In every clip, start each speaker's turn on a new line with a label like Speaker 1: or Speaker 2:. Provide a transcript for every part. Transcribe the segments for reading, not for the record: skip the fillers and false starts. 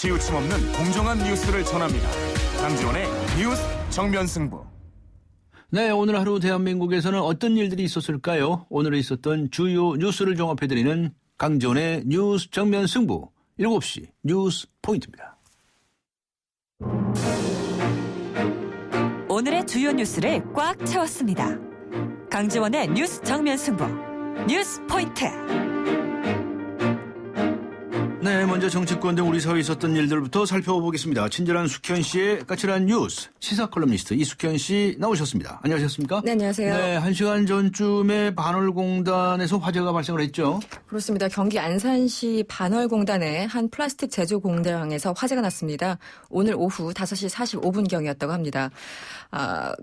Speaker 1: 치우침 없는 공정한 뉴스를 전합니다. 강지원의 뉴스 정면승부.
Speaker 2: 네, 오늘 하루 대한민국에서는 어떤 일들이 있었을까요? 오늘 있었던 주요 뉴스를 종합해드리는 강지원의 뉴스 정면승부 7시 뉴스 포인트입니다.
Speaker 3: 오늘의 주요 뉴스를 꽉 채웠습니다. 강지원의 뉴스 정면승부 뉴스 포인트.
Speaker 2: 네, 먼저 정치권 등 우리 사회에 있었던 일들부터 살펴보겠습니다. 친절한 숙현 씨의 까칠한 뉴스, 시사 컬럼니스트 이숙현 씨 나오셨습니다. 안녕하셨습니까?
Speaker 4: 네, 안녕하세요.
Speaker 2: 네, 1시간 전쯤에 반월공단에서 화재가 발생을 했죠.
Speaker 4: 그렇습니다. 경기 안산시 반월공단의 한 플라스틱 제조 공장에서 화재가 났습니다. 오늘 오후 5시 45분경이었다고 합니다.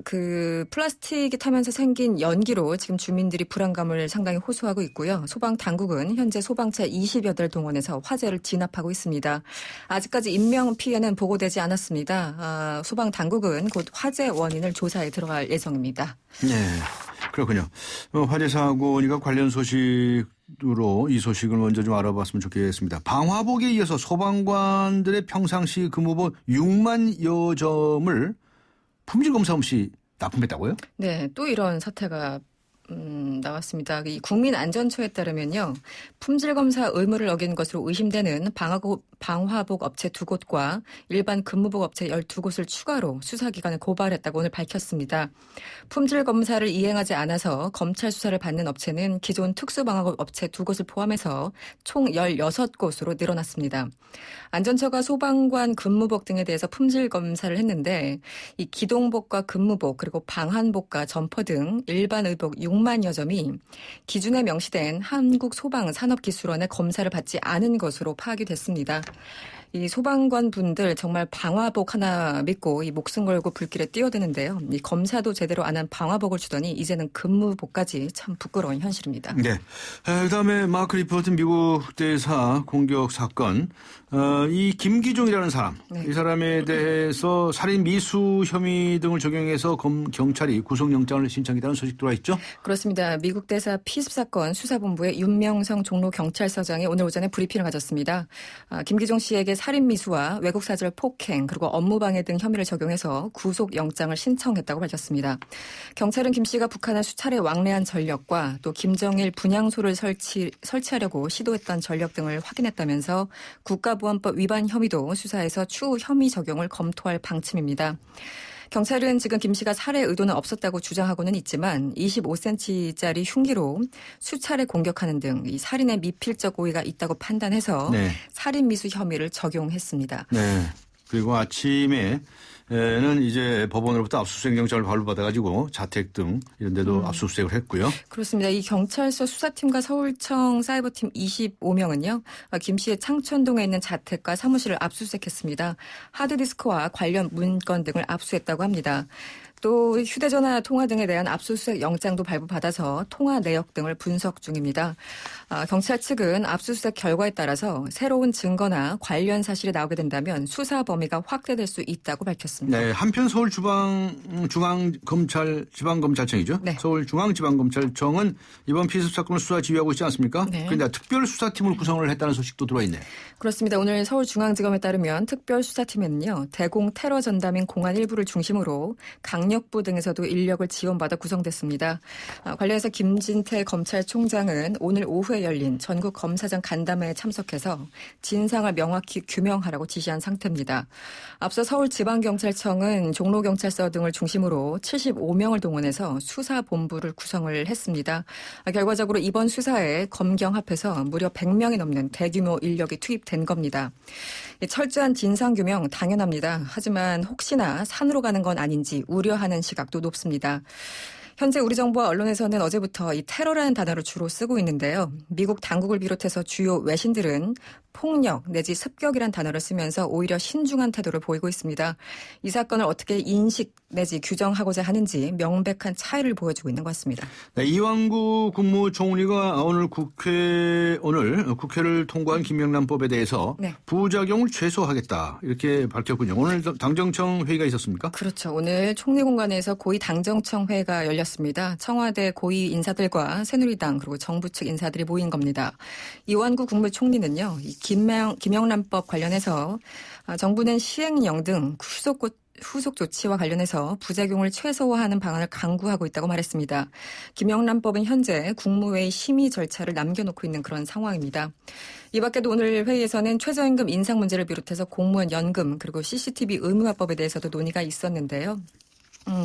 Speaker 4: 그 플라스틱이 타면서 생긴 연기로 지금 주민들이 불안감을 상당히 호소하고 있고요. 소방 당국은 현재 소방차 20여 대를 동원해서 화재를 진압하고 있습니다. 아직까지 인명 피해는 보고되지 않았습니다. 소방 당국은 곧 화재 원인을 조사에 들어갈 예정입니다.
Speaker 2: 네, 그렇군요. 화재 사고니까 관련 소식으로 이 소식을 먼저 좀 알아봤으면 좋겠습니다. 방화복에 이어서 소방관들의 평상시 근무복 6만여 점을 품질 검사 없이 납품했다고요?
Speaker 4: 네, 또 이런 사태가 나왔습니다. 이 국민안전처에 따르면요, 품질검사 의무를 어긴 것으로 의심되는 방화복 업체 2곳과 일반 근무복 업체 12곳을 추가로 수사기관에 고발했다고 오늘 밝혔습니다. 품질검사를 이행하지 않아서 검찰 수사를 받는 업체는 기존 특수방화복 업체 2곳을 포함해서 총 16곳으로 늘어났습니다. 안전처가 소방관 근무복 등에 대해서 품질검사를 했는데 이 기동복과 근무복 그리고 방한복과 점퍼 등 일반 의복 6만여 점이 기준에 명시된 한국소방산업기술원의 검사를 받지 않은 것으로 파악이 됐습니다. 이 소방관 분들 정말 방화복 하나 믿고 이 목숨 걸고 불길에 뛰어드는데요. 이 검사도 제대로 안 한 방화복을 주더니 이제는 근무복까지 참 부끄러운 현실입니다.
Speaker 2: 네. 그다음에 마크 리포트 미국 대사 공격 사건. 이 김기종이라는 사람.
Speaker 4: 네.
Speaker 2: 이 사람에 대해서 살인 미수 혐의 등을 적용해서 경찰이 구속영장을 신청했다는 소식 들어와 있죠?
Speaker 4: 그렇습니다. 미국 대사 피습 사건 수사본부의 윤명성 종로경찰서장이 오늘 오전에 브리핑을 가졌습니다. 김기종 씨에게 살인 미수와 외국 사절 폭행 그리고 업무방해 등 혐의를 적용해서 구속영장을 신청했다고 밝혔습니다. 경찰은 김 씨가 북한을 수차례 왕래한 전력과 또 김정일 분향소를 설치하려고 시도했던 전력 등을 확인했다면서 국가보안법 위반 혐의도 수사해서 추후 혐의 적용을 검토할 방침입니다. 경찰은 지금 김 씨가 살해 의도는 없었다고 주장하고는 있지만 25cm짜리 흉기로 수차례 공격하는 등 이 살인의 미필적 오해가 있다고 판단해서
Speaker 2: 네. 살인
Speaker 4: 미수 혐의를 적용했습니다.
Speaker 2: 네. 그리고 아침에는 이제 법원으로부터 압수수색 영장을 발부받아가지고 자택 등 이런 데도 압수수색을 했고요.
Speaker 4: 그렇습니다. 이 경찰서 수사팀과 서울청 사이버팀 25명은요. 김 씨의 창천동에 있는 자택과 사무실을 압수수색했습니다. 하드디스크와 관련 문건 등을 압수했다고 합니다. 또 휴대전화 통화 등에 대한 압수수색 영장도 발부받아서 통화 내역 등을 분석 중입니다. 경찰 측은 압수수색 결과에 따라서 새로운 증거나 관련 사실이 나오게 된다면 수사 범위가 확대될 수 있다고 밝혔습니다.
Speaker 2: 네, 한편 지방검찰청이죠.
Speaker 4: 네.
Speaker 2: 서울중앙지방검찰청은 이번 피습 사건을 수사 지휘하고 있지 않습니까?
Speaker 4: 네.
Speaker 2: 그런데 특별수사팀을 구성을 했다는 소식도 들어있네요.
Speaker 4: 그렇습니다. 오늘 서울중앙지검에 따르면 특별수사팀에는요. 대공 테러 전담인 공안 일부를 중심으로 강력부 등에서도 인력을 지원받아 구성됐습니다. 관련해서 김진태 검찰총장은 오늘 오후에 열린 전국 검사장 간담회에 참석해서 진상을 명확히 규명하라고 지시한 상태입니다. 앞서 서울지방경찰청은 종로경찰서 등을 중심으로 75명을 동원해서 수사본부를 구성을 했습니다. 결과적으로 이번 수사에 검경 합해서 무려 100명이 넘는 대규모 인력이 투입된 겁니다. 철저한 진상규명 당연합니다. 하지만 혹시나 산으로 가는 건 아닌지 우려하는 시각도 높습니다. 현재 우리 정부와 언론에서는 어제부터 이 테러라는 단어를 주로 쓰고 있는데요. 미국 당국을 비롯해서 주요 외신들은 폭력 내지 습격이란 단어를 쓰면서 오히려 신중한 태도를 보이고 있습니다. 이 사건을 어떻게 인식 내지 규정하고자 하는지 명백한 차이를 보여주고 있는 것 같습니다.
Speaker 2: 네, 이완구 국무총리가 오늘 국회를 통과한 김영란법에 대해서
Speaker 4: 네.
Speaker 2: 부작용을 최소화하겠다 이렇게 밝혔군요. 오늘 당정청 회의가 있었습니까?
Speaker 4: 그렇죠. 오늘 총리 공관에서 고위 당정청 회의가 열렸습니다. 청와대 고위 인사들과 새누리당 그리고 정부 측 인사들이 모인 겁니다. 이완구 국무총리는요. 이 김영란법 관련해서 정부는 시행령 등 후속 조치와 관련해서 부작용을 최소화하는 방안을 강구하고 있다고 말했습니다. 김영란법은 현재 국무회의 심의 절차를 남겨놓고 있는 그런 상황입니다. 이 밖에도 오늘 회의에서는 최저임금 인상 문제를 비롯해서 공무원 연금 그리고 CCTV 의무화법에 대해서도 논의가 있었는데요.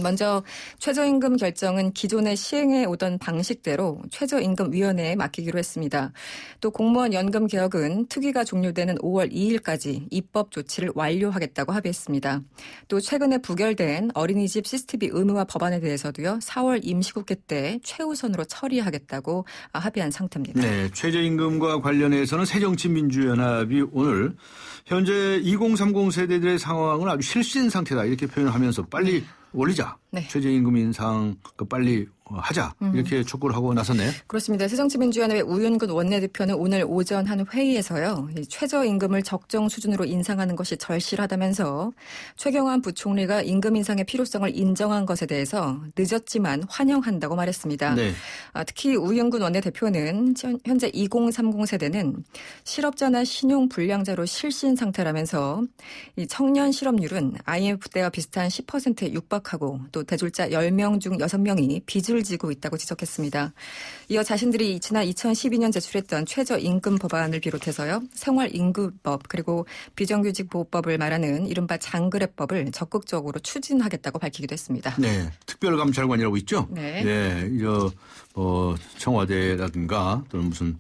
Speaker 4: 먼저 최저임금 결정은 기존에 시행해 오던 방식대로 최저임금위원회에 맡기기로 했습니다. 또 공무원 연금 개혁은 특위가 종료되는 5월 2일까지 입법 조치를 완료하겠다고 합의했습니다. 또 최근에 부결된 어린이집 CCTV 의무화 법안에 대해서도요. 4월 임시국회 때 최우선으로 처리하겠다고 합의한 상태입니다.
Speaker 2: 네, 최저임금과 관련해서는 새정치민주연합이 오늘 현재 2030 세대들의 상황을 아주 실신 상태다 이렇게 표현하면서 빨리 올리자.
Speaker 4: 네.
Speaker 2: 최저임금 인상 빨리 하자. 이렇게 촉구를 하고 나섰네요.
Speaker 4: 그렇습니다. 새정치민주연합의 우윤근 원내대표는 오늘 오전 한 회의에서요. 이 최저임금을 적정 수준으로 인상하는 것이 절실하다면서 최경환 부총리가 임금 인상의 필요성을 인정한 것에 대해서 늦었지만 환영한다고 말했습니다.
Speaker 2: 네.
Speaker 4: 특히 우윤근 원내대표는 현재 2030 세대는 실업자나 신용불량자로 실신 상태라면서 이 청년 실업률은 IMF 때와 비슷한 10%에 육박하고 또 대졸자 10명 중 6명이 빚을 지고 있다고 지적했습니다. 이어 자신들이 지난 2012년 제출했던 최저임금 법안을 비롯해서요. 생활임금법 그리고 비정규직보호법을 말하는 이른바 장그래법을 적극적으로 추진하겠다고 밝히기도 했습니다.
Speaker 2: 네, 특별감찰관이라고 있죠.
Speaker 4: 네.
Speaker 2: 네, 청와대라든가 또는 무슨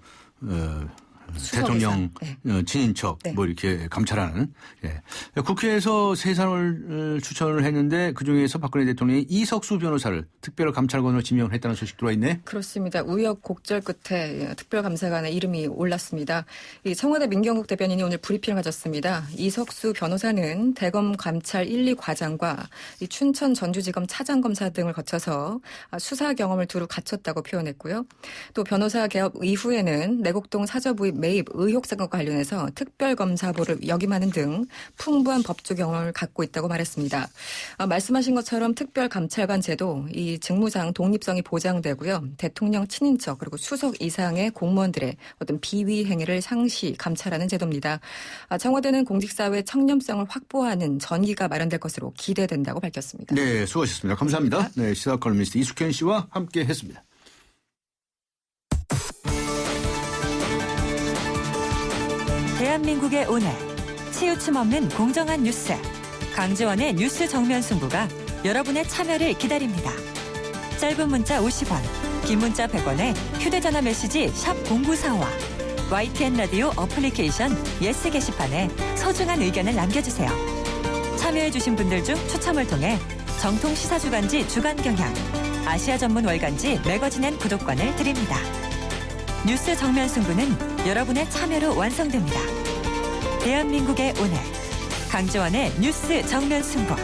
Speaker 2: 대통령
Speaker 4: 네.
Speaker 2: 친인척
Speaker 4: 네.
Speaker 2: 뭐 이렇게 감찰하는. 예. 국회에서 세 사람을 추천을 했는데 그중에서 박근혜 대통령이 이석수 변호사를 특별감찰관으로 지명했다는 소식 들어와 있네.
Speaker 4: 그렇습니다. 우여곡절 끝에 특별감사관의 이름이 올랐습니다. 이 청와대 민경국 대변인이 오늘 브리핑을 가졌습니다. 이석수 변호사는 대검 감찰 1, 2과장과 이 춘천 전주지검 차장검사 등을 거쳐서 수사 경험을 두루 갖췄다고 표현했고요. 또 변호사 개업 이후에는 내곡동 사저부의 매입 의혹 사건과 관련해서 특별검사보를 역임하는 등 풍부한 법조 경험을 갖고 있다고 말했습니다. 말씀하신 것처럼 특별감찰관 제도, 이 직무상 독립성이 보장되고요. 대통령 친인척 그리고 수석 이상의 공무원들의 어떤 비위 행위를 상시 감찰하는 제도입니다. 청와대는 공직사회 청렴성을 확보하는 전기가 마련될 것으로 기대된다고 밝혔습니다.
Speaker 2: 네, 수고하셨습니다. 감사합니다. 네, 시사 칼럼니스트 이숙현 씨와 함께했습니다.
Speaker 3: 대한민국의 오늘 치우침 없는 공정한 뉴스 강지원의 뉴스 정면 승부가 여러분의 참여를 기다립니다. 짧은 문자 50원, 긴 문자 100원에 휴대전화 메시지 샵 0945와 YTN 라디오 어플리케이션 예스 게시판에 소중한 의견을 남겨주세요. 참여해주신 분들 중 추첨을 통해 정통 시사주간지 주간경향, 아시아 전문 월간지 매거진엔 구독권을 드립니다. 뉴스 정면 승부는 여러분의 참여로 완성됩니다. 대한민국의 오늘 강지원의 뉴스 정면 승부.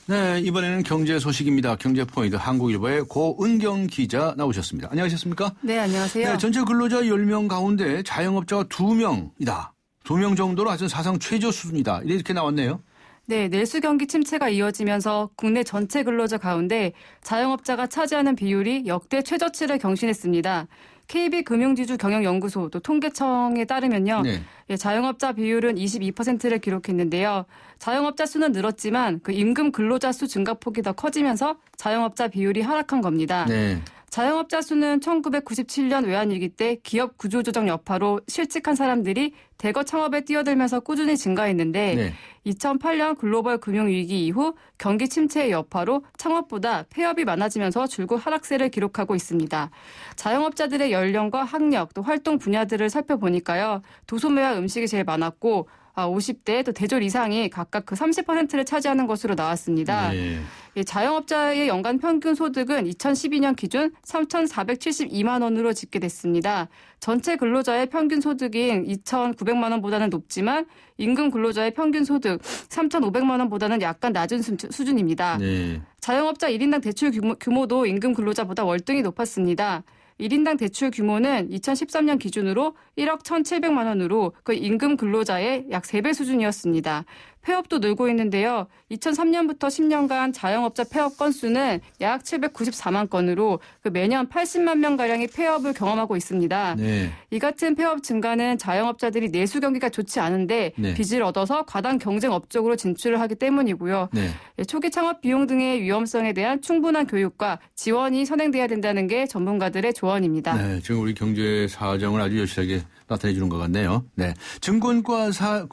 Speaker 2: 네, 이번에는 경제 소식입니다. 경제포인트 한국일보의 고은경 기자 나오셨습니다. 안녕하셨습니까?
Speaker 5: 네, 안녕하세요.
Speaker 2: 네, 전체 근로자 10명 가운데 자영업자가 2명이다. 2명 정도로 아주 사상 최저 수준이다. 이렇게 나왔네요.
Speaker 5: 네, 내수 경기 침체가 이어지면서 국내 전체 근로자 가운데 자영업자가 차지하는 비율이 역대 최저치를 경신했습니다. KB금융지주 경영연구소 또 통계청에 따르면요.
Speaker 2: 네.
Speaker 5: 자영업자 비율은 22%를 기록했는데요. 자영업자 수는 늘었지만 그 임금 근로자 수 증가폭이 더 커지면서 자영업자 비율이 하락한 겁니다.
Speaker 2: 네.
Speaker 5: 자영업자 수는 1997년 외환위기 때 기업 구조조정 여파로 실직한 사람들이 대거 창업에 뛰어들면서 꾸준히 증가했는데
Speaker 2: 네.
Speaker 5: 2008년 글로벌 금융위기 이후 경기 침체의 여파로 창업보다 폐업이 많아지면서 줄곧 하락세를 기록하고 있습니다. 자영업자들의 연령과 학력 또 활동 분야들을 살펴보니까요. 도소매와 음식이 제일 많았고 50대 또 대졸 이상이 각각 그 30%를 차지하는 것으로 나왔습니다.
Speaker 2: 네.
Speaker 5: 자영업자의 연간 평균 소득은 2012년 기준 3,472만 원으로 집계됐습니다. 전체 근로자의 평균 소득인 2,900만 원보다는 높지만 임금 근로자의 평균 소득 3,500만 원보다는 약간 낮은 수준입니다.
Speaker 2: 네.
Speaker 5: 자영업자 1인당 대출 규모도 임금 근로자보다 월등히 높았습니다. 1인당 대출 규모는 2013년 기준으로 1억 1,700만 원으로 그 임금 근로자의 약 3배 수준이었습니다. 폐업도 늘고 있는데요. 2003년부터 10년간 자영업자 폐업 건수는 약 794만 건으로 매년 80만 명가량이 폐업을 경험하고 있습니다.
Speaker 2: 네.
Speaker 5: 이 같은 폐업 증가는 자영업자들이 내수 경기가 좋지 않은데
Speaker 2: 네.
Speaker 5: 빚을 얻어서 과당 경쟁 업적으로 진출을 하기 때문이고요.
Speaker 2: 네.
Speaker 5: 초기 창업 비용 등의 위험성에 대한 충분한 교육과 지원이 선행돼야 된다는 게 전문가들의 조언입니다.
Speaker 2: 네, 지금 우리 경제 사정을 아주 여실하게 나타내 주는 것 같네요. 네. 증권사의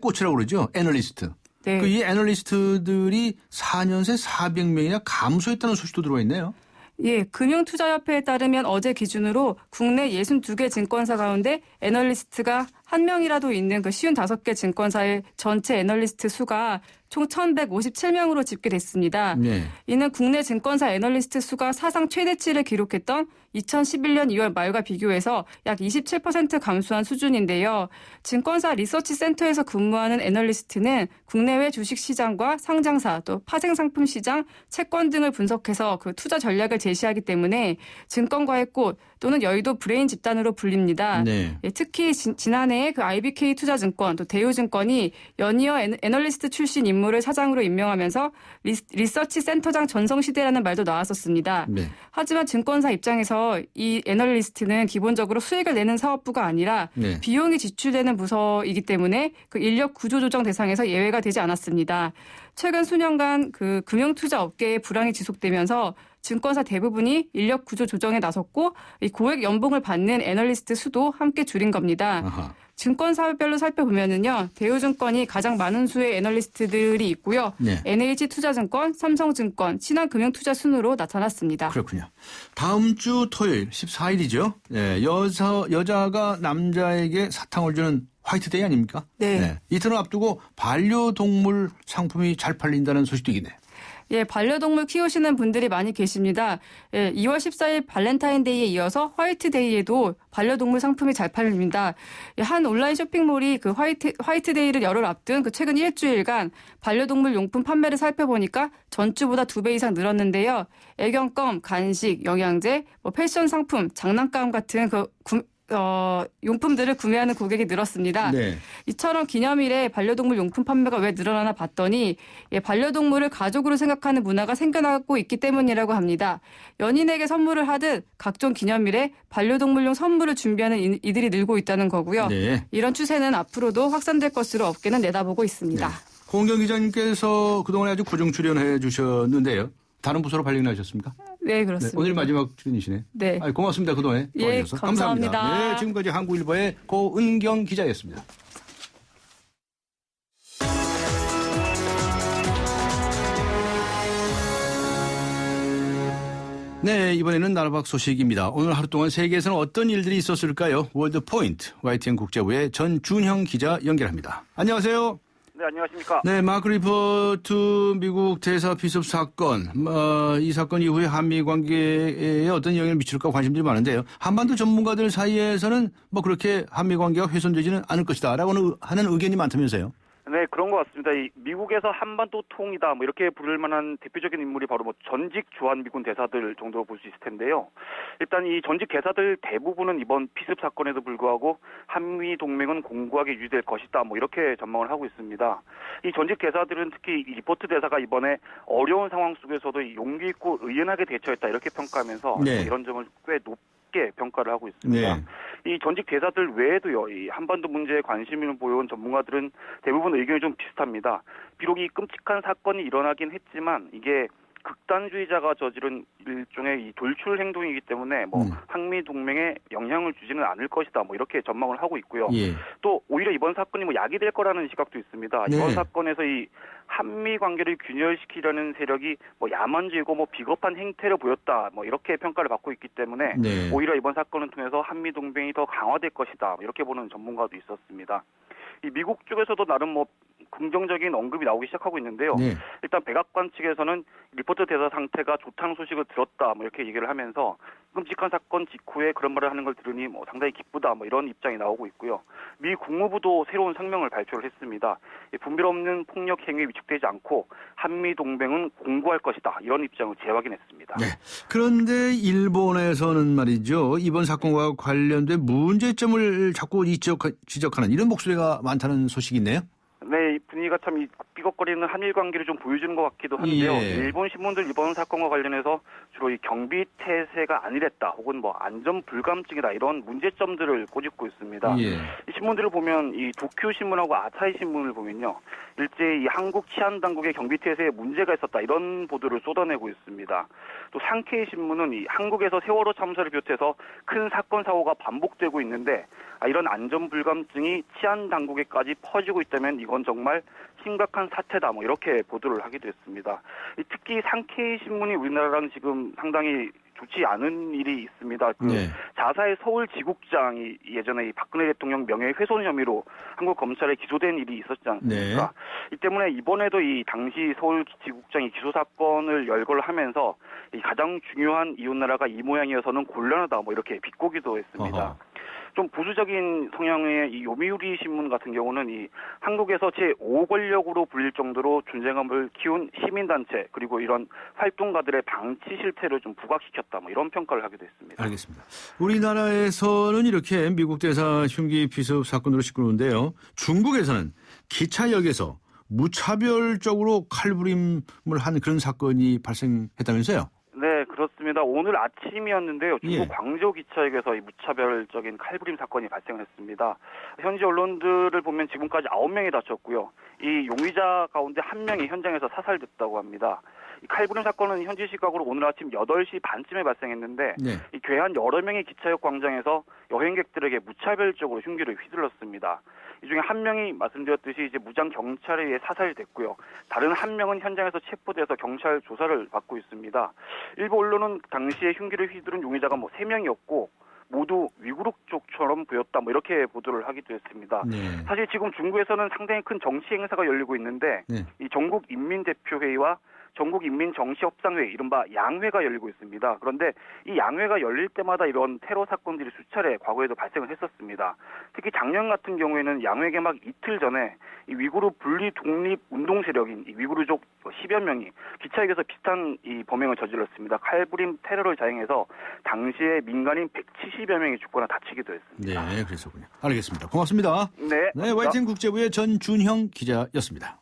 Speaker 2: 꽃이라고 그러죠. 애널리스트.
Speaker 5: 네.
Speaker 2: 이 애널리스트들이 4년 새 400명이나 감소했다는 소식도 들어와 있네요.
Speaker 5: 예, 금융투자협회에 따르면 어제 기준으로 국내 62개 증권사 가운데 애널리스트가 한 명이라도 있는 55개 증권사의 전체 애널리스트 수가 총 1,157명으로 집계됐습니다.
Speaker 2: 네.
Speaker 5: 이는 국내 증권사 애널리스트 수가 사상 최대치를 기록했던 2011년 2월 말과 비교해서 약 27% 감소한 수준인데요. 증권사 리서치 센터에서 근무하는 애널리스트는 국내외 주식시장과 상장사 또 파생상품 시장, 채권 등을 분석해서 투자 전략을 제시하기 때문에 증권가의 꽃 또는 여의도 브레인 집단으로 불립니다.
Speaker 2: 네.
Speaker 5: 예, 특히 지난해 IBK 투자증권 또 대우증권이 연이어 애널리스트 출신 인물을 사장으로 임명하면서 리서치 센터장 전성시대라는 말도 나왔었습니다.
Speaker 2: 네.
Speaker 5: 하지만 증권사 입장에서 이 애널리스트는 기본적으로 수익을 내는 사업부가 아니라
Speaker 2: 네.
Speaker 5: 비용이 지출되는 부서이기 때문에 인력 구조 조정 대상에서 예외가 되지 않았습니다. 최근 수년간 금융투자 업계의 불황이 지속되면서 증권사 대부분이 인력 구조 조정에 나섰고 이 고액 연봉을 받는 애널리스트 수도 함께 줄인 겁니다.
Speaker 2: 아하.
Speaker 5: 증권사별로 살펴보면은요, 대우증권이 가장 많은 수의 애널리스트들이 있고요.
Speaker 2: 네.
Speaker 5: NH투자증권, 삼성증권, 신한금융투자 순으로 나타났습니다.
Speaker 2: 그렇군요. 다음 주 토요일 14일이죠. 네, 여자가 남자에게 사탕을 주는 화이트데이 아닙니까?
Speaker 5: 네.
Speaker 2: 이틀을 앞두고 반려동물 상품이 잘 팔린다는 소식도 있네요.
Speaker 5: 예, 반려동물 키우시는 분들이 많이 계십니다. 예, 2월 14일 발렌타인데이에 이어서 화이트데이에도 반려동물 상품이 잘 팔립니다. 예, 한 온라인 쇼핑몰이 화이트데이를 열흘 앞둔 최근 일주일간 반려동물 용품 판매를 살펴보니까 전주보다 2배 이상 늘었는데요. 애견껌, 간식, 영양제, 패션 상품, 장난감 같은 용품들을 구매하는 고객이 늘었습니다.
Speaker 2: 네.
Speaker 5: 이처럼 기념일에 반려동물 용품 판매가 왜 늘어나나 봤더니 반려동물을 가족으로 생각하는 문화가 생겨나고 있기 때문이라고 합니다. 연인에게 선물을 하듯 각종 기념일에 반려동물용 선물을 준비하는 이들이 늘고 있다는 거고요.
Speaker 2: 네.
Speaker 5: 이런 추세는 앞으로도 확산될 것으로 업계는 내다보고 있습니다.
Speaker 2: 네. 홍경 기자님께서 그동안에 아주 고정 출연해 주셨는데요. 다른 부서로 발령나셨습니까?
Speaker 5: 네, 그렇습니다.
Speaker 2: 네, 오늘 마지막 출연이시네.
Speaker 5: 네.
Speaker 2: 고맙습니다. 그동안에
Speaker 5: 예,
Speaker 2: 도와주셔서.
Speaker 5: 감사합니다.
Speaker 2: 네, 지금까지 한국일보의 고은경 기자였습니다. 네, 이번에는 나라박 소식입니다. 오늘 하루 동안 세계에서는 어떤 일들이 있었을까요? 월드포인트 YTN 국제부의 전준형 기자 연결합니다. 안녕하세요.
Speaker 6: 네, 안녕하십니까.
Speaker 2: 네, 마크 리포트 미국 대사 비습 사건. 이 사건 이후에 한미 관계에 어떤 영향을 미칠까 관심들이 많은데요. 한반도 전문가들 사이에서는 그렇게 한미 관계가 훼손되지는 않을 것이다라고 하는 의견이 많다면서요.
Speaker 6: 네, 그런 것 같습니다. 미국에서 한반도 통이다, 이렇게 부를 만한 대표적인 인물이 바로 전직 주한미군 대사들 정도로 볼 수 있을 텐데요. 일단 이 전직 대사들 대부분은 이번 피습 사건에도 불구하고 한미 동맹은 공고하게 유지될 것이다, 이렇게 전망을 하고 있습니다. 이 전직 대사들은 특히 이 리포트 대사가 이번에 어려운 상황 속에서도 용기 있고 의연하게 대처했다, 이렇게 평가하면서
Speaker 2: 네.
Speaker 6: 이런 점을 꽤 높게 평가를 하고 있습니다.
Speaker 2: 네.
Speaker 6: 이 전직 대사들 외에도요, 이 한반도 문제에 관심을 보여온 전문가들은 대부분 의견이 좀 비슷합니다. 비록 이 끔찍한 사건이 일어나긴 했지만 이게 극단주의자가 저지른 일종의 이 돌출 행동이기 때문에 한미 동맹에 영향을 주지는 않을 것이다, 이렇게 전망을 하고 있고요.
Speaker 2: 예.
Speaker 6: 또 오히려 이번 사건이 약이 될 거라는 시각도 있습니다.
Speaker 2: 네.
Speaker 6: 이번 사건에서 이 한미 관계를 균열시키려는 세력이 야만적이고 비겁한 행태를 보였다, 이렇게 평가를 받고 있기 때문에
Speaker 2: 네.
Speaker 6: 오히려 이번 사건을 통해서 한미 동맹이 더 강화될 것이다, 이렇게 보는 전문가도 있었습니다. 이 미국 쪽에서도 나름 긍정적인 언급이 나오기 시작하고 있는데요.
Speaker 2: 네.
Speaker 6: 일단 백악관 측에서는 리포트 대사 상태가 좋다는 소식을 들었다, 이렇게 얘기를 하면서 끔찍한 사건 직후에 그런 말을 하는 걸 들으니 상당히 기쁘다, 이런 입장이 나오고 있고요. 미 국무부도 새로운 성명을 발표를 했습니다. 분별 없는 폭력 행위에 위축되지 않고 한미 동맹은 공고할 것이다, 이런 입장을 재확인했습니다.
Speaker 2: 네. 그런데 일본에서는 말이죠. 이번 사건과 관련된 문제점을 자꾸 지적하는 이런 목소리가 많다는 소식이 있네요.
Speaker 6: 네, 분위기가 참 이 삐걱거리는 한일 관계를 좀 보여주는 것 같기도 한데요.
Speaker 2: 예.
Speaker 6: 일본 신문들 이번 사건과 관련해서 주로 이 경비 태세가 안일했다, 혹은 뭐 안전 불감증이다 이런 문제점들을 꼬집고 있습니다.
Speaker 2: 예.
Speaker 6: 이 신문들을 보면 이 도쿄 신문하고 아사히 신문을 보면요, 일제히 이 한국 치안 당국의 경비 태세에 문제가 있었다 이런 보도를 쏟아내고 있습니다. 또 산케이 신문은 이 한국에서 세월호 참사를 비롯해서 큰 사건 사고가 반복되고 있는데 이런 안전 불감증이 치안 당국에까지 퍼지고 있다면 이건 정말 심각한 사태다 뭐 이렇게 보도를 하기도 했습니다. 특히 산케이 신문이 우리나라랑 지금 상당히 좋지 않은 일이 있습니다.
Speaker 2: 네.
Speaker 6: 자사의 서울 지국장이 예전에 이 박근혜 대통령 명예훼손 혐의로 한국 검찰에 기소된 일이 있었지 않습니까?
Speaker 2: 네.
Speaker 6: 이 때문에 이번에도 이 당시 서울 지국장이 기소 사건을 열거를 하면서 이 가장 중요한 이웃나라가 이 모양이어서는 곤란하다 뭐 이렇게 비꼬기도 했습니다.
Speaker 2: 어허.
Speaker 6: 좀 보수적인 성향의 이 요미우리 신문 같은 경우는 이 한국에서 제5 권력으로 불릴 정도로 존재감을 키운 시민단체 그리고 이런 활동가들의 방치 실태를 좀 부각시켰다 뭐 이런 평가를 하기도 했습니다.
Speaker 2: 알겠습니다. 우리나라에서는 이렇게 미국 대사 흉기 피습 사건으로 시끄러운데요. 중국에서는 기차역에서 무차별적으로 칼부림을 한 그런 사건이 발생했다면서요?
Speaker 6: 네, 그렇습니다. 오늘 아침이었는데요. 중국
Speaker 2: 예.
Speaker 6: 광저우 기차역에서 이 무차별적인 칼부림 사건이 발생했습니다. 현지 언론들을 보면 지금까지 9명이 다쳤고요. 이 용의자 가운데 1명이 현장에서 사살됐다고 합니다. 이 칼부림 사건은 현지 시각으로 오늘 아침 8시 반쯤에 발생했는데
Speaker 2: 네.
Speaker 6: 이 괴한 여러 명이 기차역 광장에서 여행객들에게 무차별적으로 흉기를 휘둘렀습니다. 이 중에 1명이 말씀드렸듯이 이제 무장 경찰에 의해 사살됐고요. 다른 1명은 현장에서 체포돼서 경찰 조사를 받고 있습니다. 일부 언론은 당시에 흉기를 휘두른 용의자가 3명이었고 모두 위구르 쪽처럼 보였다 뭐 이렇게 보도를 하기도 했습니다.
Speaker 2: 네.
Speaker 6: 사실 지금 중국에서는 상당히 큰 정치 행사가 열리고 있는데
Speaker 2: 네.
Speaker 6: 이 전국인민대표회의와 전국인민정치협상회 이른바 양회가 열리고 있습니다. 그런데 이 양회가 열릴 때마다 이런 테러 사건들이 수차례 과거에도 발생을 했었습니다. 특히 작년 같은 경우에는 양회 개막 이틀 전에 이 위구르 분리 독립 운동 세력인 이 위구르족 10여 명이 기차역에서 비슷한 이 범행을 저질렀습니다. 칼부림 테러를 자행해서 당시에 민간인 170여 명이 죽거나 다치기도 했습니다.
Speaker 2: 네, 그랬었군요. 알겠습니다. 고맙습니다.
Speaker 6: 네.
Speaker 2: 네, YTN 국제부의 전준형 기자였습니다.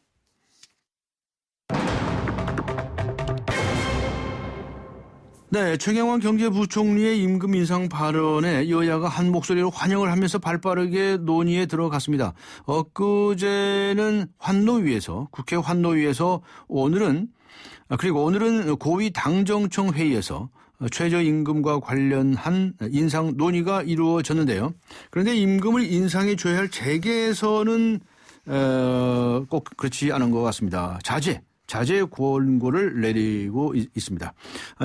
Speaker 2: 네, 최경환 경제부총리의 임금 인상 발언에 여야가 한 목소리로 환영을 하면서 발빠르게 논의에 들어갔습니다. 엊그제는 환노위에서, 국회 환노위에서 오늘은 고위 당정청 회의에서 최저임금과 관련한 인상 논의가 이루어졌는데요. 그런데 임금을 인상해 줘야 할 재계에서는 꼭 그렇지 않은 것 같습니다. 자제 권고를 내리고 있습니다.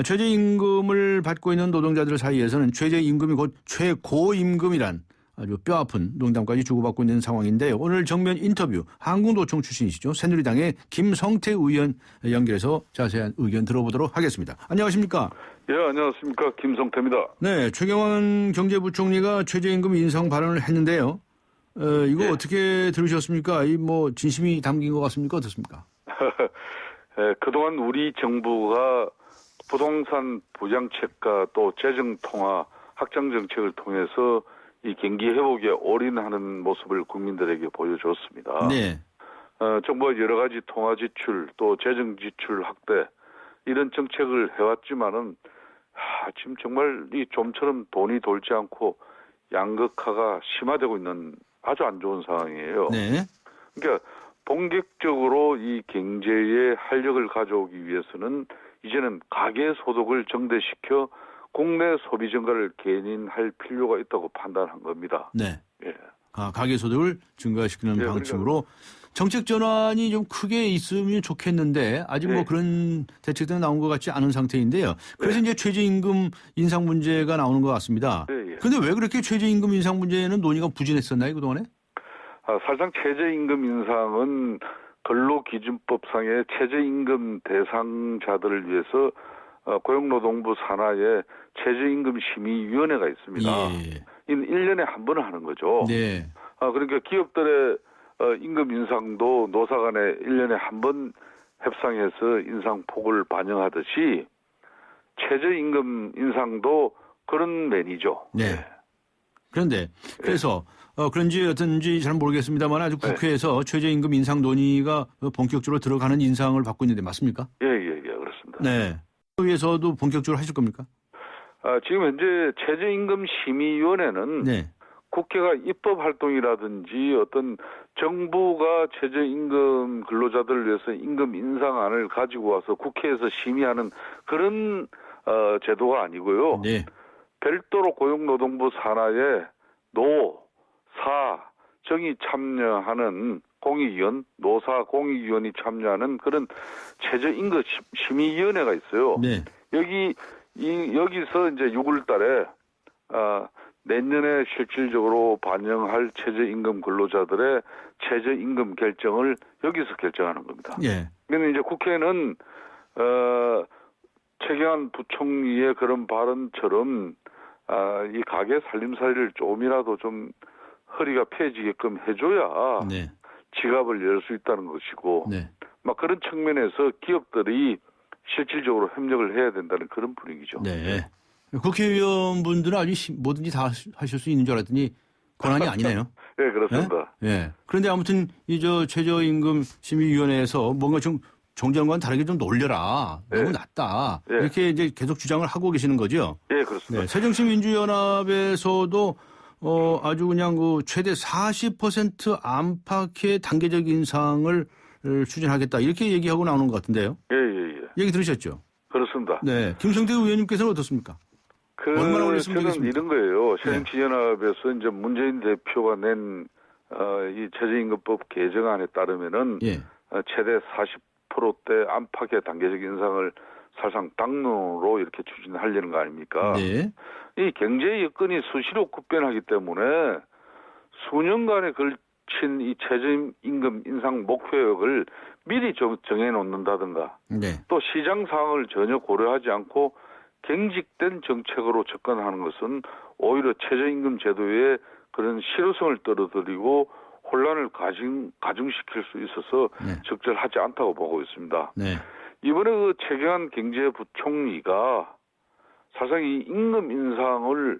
Speaker 2: 최저임금을 받고 있는 노동자들 사이에서는 최저임금이 곧 최고임금이란 아주 뼈아픈 농담까지 주고받고 있는 상황인데요. 오늘 정면 인터뷰 한국노총 출신이시죠. 새누리당의 김성태 의원 연결해서 자세한 의견 들어보도록 하겠습니다. 안녕하십니까?
Speaker 7: 예, 안녕하십니까. 김성태입니다.
Speaker 2: 네, 최경환 경제부총리가 최저임금 인상 발언을 했는데요. 이거
Speaker 7: 예.
Speaker 2: 어떻게 들으셨습니까? 진심이 담긴 것 같습니까? 어떻습니까?
Speaker 7: 그동안 우리 정부가 부동산 부양책과 또 재정 통화, 확장 정책을 통해서 이 경기 회복에 올인하는 모습을 국민들에게 보여줬습니다.
Speaker 2: 네.
Speaker 7: 정부가 여러 가지 통화 지출 또 재정 지출 확대 이런 정책을 해왔지만은 지금 정말 이 좀처럼 돈이 돌지 않고 양극화가 심화되고 있는 아주 안 좋은 상황이에요.
Speaker 2: 네.
Speaker 7: 그러니까 본격적으로 이 경제에 활력을 가져오기 위해서는 이제는 가계 소득을 정대시켜 국내 소비 증가를 견인할 필요가 있다고 판단한 겁니다.
Speaker 2: 네.
Speaker 7: 예.
Speaker 2: 가계 소득을 증가시키는
Speaker 7: 예,
Speaker 2: 방침으로 정책 전환이 좀 크게 있으면 좋겠는데 아직
Speaker 7: 네.
Speaker 2: 그런 대책들은 나온 것 같지 않은 상태인데요. 그래서 이제 최저임금 인상 문제가 나오는 것 같습니다.
Speaker 7: 예.
Speaker 2: 그런데 왜 그렇게 최저임금 인상 문제는 논의가 부진했었나요, 그동안에?
Speaker 7: 사실상 최저임금 인상은 근로기준법상의 최저임금 대상자들을 위해서 고용노동부 산하에 최저임금 심의위원회가 있습니다.
Speaker 2: 예.
Speaker 7: 1년에 한 번을 하는 거죠.
Speaker 2: 네.
Speaker 7: 그러니까 기업들의 임금 인상도 노사 간에 1년에 한 번 협상해서 인상폭을 반영하듯이 최저임금 인상도 그런 면이죠.
Speaker 2: 네. 그런데 그래서 그런지 어떤지 잘 모르겠습니다만 아주 국회에서 최저임금 인상 논의가 본격적으로 들어가는 인상을 받고 있는데 맞습니까?
Speaker 7: 예, 그렇습니다.
Speaker 2: 네. 의회에서도 본격적으로 하실 겁니까?
Speaker 7: 지금 현재 최저임금 심의위원회는
Speaker 2: 네.
Speaker 7: 국회가 입법 활동이라든지 어떤 정부가 최저임금 근로자들을 위해서 임금 인상안을 가지고 와서 국회에서 심의하는 그런 제도가 아니고요.
Speaker 2: 네.
Speaker 7: 별도로 고용노동부 산하에 노, 사, 정이 참여하는 공익위원, 노사 공익위원이 참여하는 그런 최저임금 심의위원회가 있어요.
Speaker 2: 네.
Speaker 7: 여기서 이제 6월 달에 내년에 실질적으로 반영할 최저임금 근로자들의 최저임금 결정을 여기서 결정하는 겁니다.
Speaker 2: 예.
Speaker 7: 그런데 이제 국회는 최경환 부총리의 그런 발언처럼 이 가게 살림살이를 조금이라도 좀 허리가 펴지게끔 해줘야
Speaker 2: 네.
Speaker 7: 지갑을 열 수 있다는 것이고
Speaker 2: 네.
Speaker 7: 막 그런 측면에서 기업들이 실질적으로 협력을 해야 된다는 그런 분위기죠.
Speaker 2: 네. 국회의원분들은 아주 뭐든지 다 하실 수 있는 줄 알았더니 권한이 아니네요.
Speaker 7: 네, 그렇습니다.
Speaker 2: 네? 예. 그런데 아무튼 최저임금 심의위원회에서 뭔가 좀 정쟁과는 다르게 좀 놀려라. 너무 낮다.
Speaker 7: 네.
Speaker 2: 이렇게 이제 계속 주장을 하고 계시는 거죠.
Speaker 7: 예, 그렇습니다.
Speaker 2: 네. 새정치민주연합에서도 아주 그냥 최대 40% 안팎의 단계적 인상을 추진하겠다. 이렇게 얘기하고 나오는 것 같은데요.
Speaker 7: 예.
Speaker 2: 얘기 들으셨죠?
Speaker 7: 그렇습니다.
Speaker 2: 네. 김성태 의원님께서는 어떻습니까? 얼마나 올렸으면
Speaker 7: 저는
Speaker 2: 되겠습니까?
Speaker 7: 이런 거예요. 새정치연합에서 이제 문재인 대표가 낸 이 최저임금법 개정안에 따르면은
Speaker 2: 예.
Speaker 7: 최대 40%대 안팎의 단계적 인상을 사실상 당론으로 이렇게 추진하려는 거 아닙니까?
Speaker 2: 네.
Speaker 7: 이 경제 여건이 수시로 급변하기 때문에 수년간에 걸친 이 최저임금 인상 목표액을 미리 정해 놓는다든가
Speaker 2: 네.
Speaker 7: 또 시장 상황을 전혀 고려하지 않고 경직된 정책으로 접근하는 것은 오히려 최저임금 제도의 그런 실효성을 떨어뜨리고 혼란을 가중시킬 수 있어서
Speaker 2: 네.
Speaker 7: 적절하지 않다고 보고 있습니다.
Speaker 2: 네.
Speaker 7: 이번에 최경환 경제부총리가 사실상 이 임금 인상을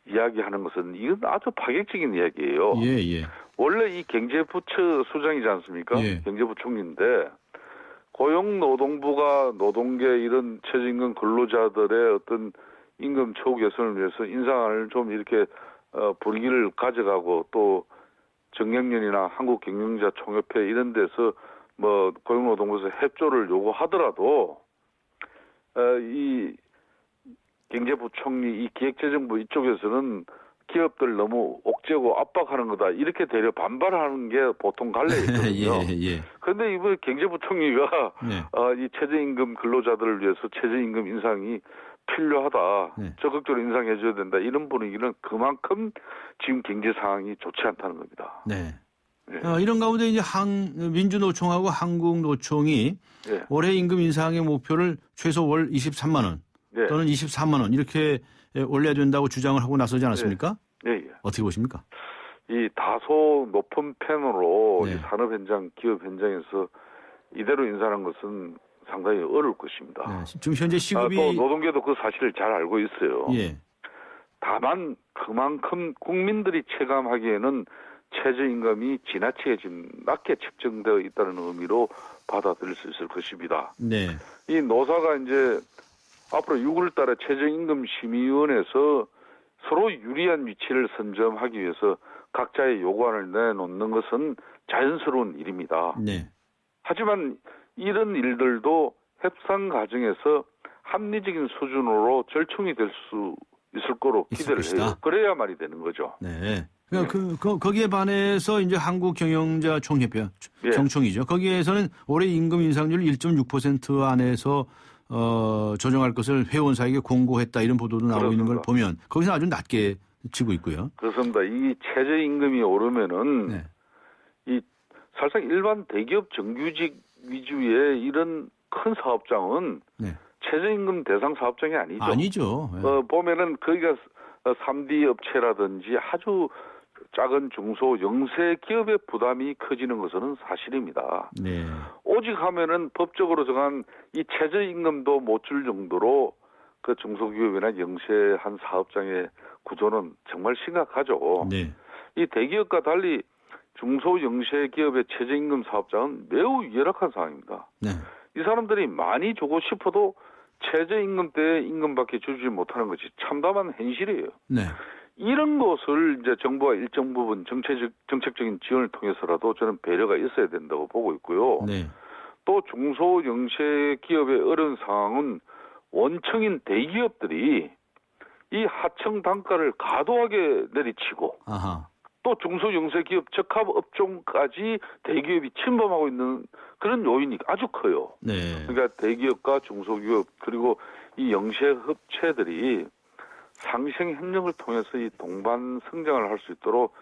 Speaker 7: 이야기하는 것은 이건 아주 파격적인 이야기예요.
Speaker 2: 예.
Speaker 7: 원래 이 경제부처 수장이지 않습니까?
Speaker 2: 예.
Speaker 7: 경제부총리인데 고용노동부가 노동계 이런 최저임금 근로자들의 어떤 임금 처우 개선을 위해서 인상안을 좀 이렇게 분위기를 가져가고 또 정경련이나 한국경영자총협회 이런 데서 뭐 고용노동부에서 협조를 요구하더라도 이 경제부총리 이 기획재정부 이쪽에서는 기업들 너무 옥죄고 압박하는 거다 이렇게 되려 반발하는 게 보통 관례거든요.
Speaker 2: 예.
Speaker 7: 그런데 이번 경제부총리가
Speaker 2: 네.
Speaker 7: 이 최저임금 근로자들을 위해서 최저임금 인상이 필요하다.
Speaker 2: 네.
Speaker 7: 적극적으로 인상해줘야 된다. 이런 분위기는 그만큼 지금 경제 상황이 좋지 않다는 겁니다.
Speaker 2: 네.
Speaker 7: 네.
Speaker 2: 이런 가운데 이제 민주노총하고 한국노총이
Speaker 7: 네.
Speaker 2: 올해 임금 인상의 목표를 최소 월 23만 원
Speaker 7: 네.
Speaker 2: 또는 24만 원 이렇게 올려야 된다고 주장을 하고 나서지 않았습니까?
Speaker 7: 예.
Speaker 2: 어떻게 보십니까?
Speaker 7: 이 다소 높은 편으로
Speaker 2: 네.
Speaker 7: 이 산업 현장, 기업 현장에서 이대로 인상하는 것은 상당히 어려울 것입니다.
Speaker 2: 네. 지금 현재 시급이
Speaker 7: 또 노동계도 그 사실을 잘 알고 있어요.
Speaker 2: 예.
Speaker 7: 다만 그만큼 국민들이 체감하기에는 최저임금이 지나치게 지금 낮게 책정되어 있다는 의미로 받아들일 수 있을 것입니다.
Speaker 2: 네.
Speaker 7: 이 노사가 이제 앞으로 6월 달에 최저임금 심의위원회에서 서로 유리한 위치를 선점하기 위해서 각자의 요구안을 내놓는 것은 자연스러운 일입니다.
Speaker 2: 네.
Speaker 7: 하지만 이런 일들도 협상 과정에서 합리적인 수준으로 절충이 될 수 있을 거로
Speaker 2: 있을
Speaker 7: 기대를 해요.
Speaker 2: 것이다.
Speaker 7: 그래야 말이 되는 거죠.
Speaker 2: 네. 그러니까 거기에 반해서 이제 한국경영자총협회
Speaker 7: 예.
Speaker 2: 정총이죠. 거기에서는 올해 임금 인상률 1.6% 안에서 조정할 것을 회원사에게 공고했다 이런 보도도 나오고 있는 걸
Speaker 7: 그렇습니다.
Speaker 2: 보면 거기서 아주 낮게 치고 있고요.
Speaker 7: 그렇습니다. 이 최저임금이 오르면은
Speaker 2: 네.
Speaker 7: 이 사실상 일반 대기업 정규직 위주의 이런 큰 사업장은
Speaker 2: 네.
Speaker 7: 최저임금 대상 사업장이 아니죠.
Speaker 2: 아니죠. 네.
Speaker 7: 보면은 거기가 3D 업체라든지 아주 작은 중소 영세 기업의 부담이 커지는 것은 사실입니다.
Speaker 2: 네.
Speaker 7: 오직 하면은 법적으로 정한 이 최저임금도 못 줄 정도로 그 중소기업이나 영세한 사업장의 구조는 정말 심각하죠.
Speaker 2: 네.
Speaker 7: 이 대기업과 달리 중소 영세기업의 최저임금 사업장은 매우 열악한 상황입니다.
Speaker 2: 네.
Speaker 7: 이 사람들이 많이 주고 싶어도 최저임금대의 임금밖에 주지 못하는 것이 참담한 현실이에요.
Speaker 2: 네.
Speaker 7: 이런 것을 이제 정부가 일정 부분 정책적인 지원을 통해서라도 저는 배려가 있어야 된다고 보고 있고요.
Speaker 2: 네.
Speaker 7: 또 중소 영세 기업의 어려운 상황은 원청인 대기업들이 이 하청 단가를 과도하게 내리치고
Speaker 2: 아하.
Speaker 7: 또 중소 영세 기업 적합 업종까지 대기업이 침범하고 있는 그런 요인이 아주 커요.
Speaker 2: 네.
Speaker 7: 그러니까 대기업과 중소기업 그리고 이 영세 업체들이 상생 협력을 통해서 이 동반 성장을 할 수 있도록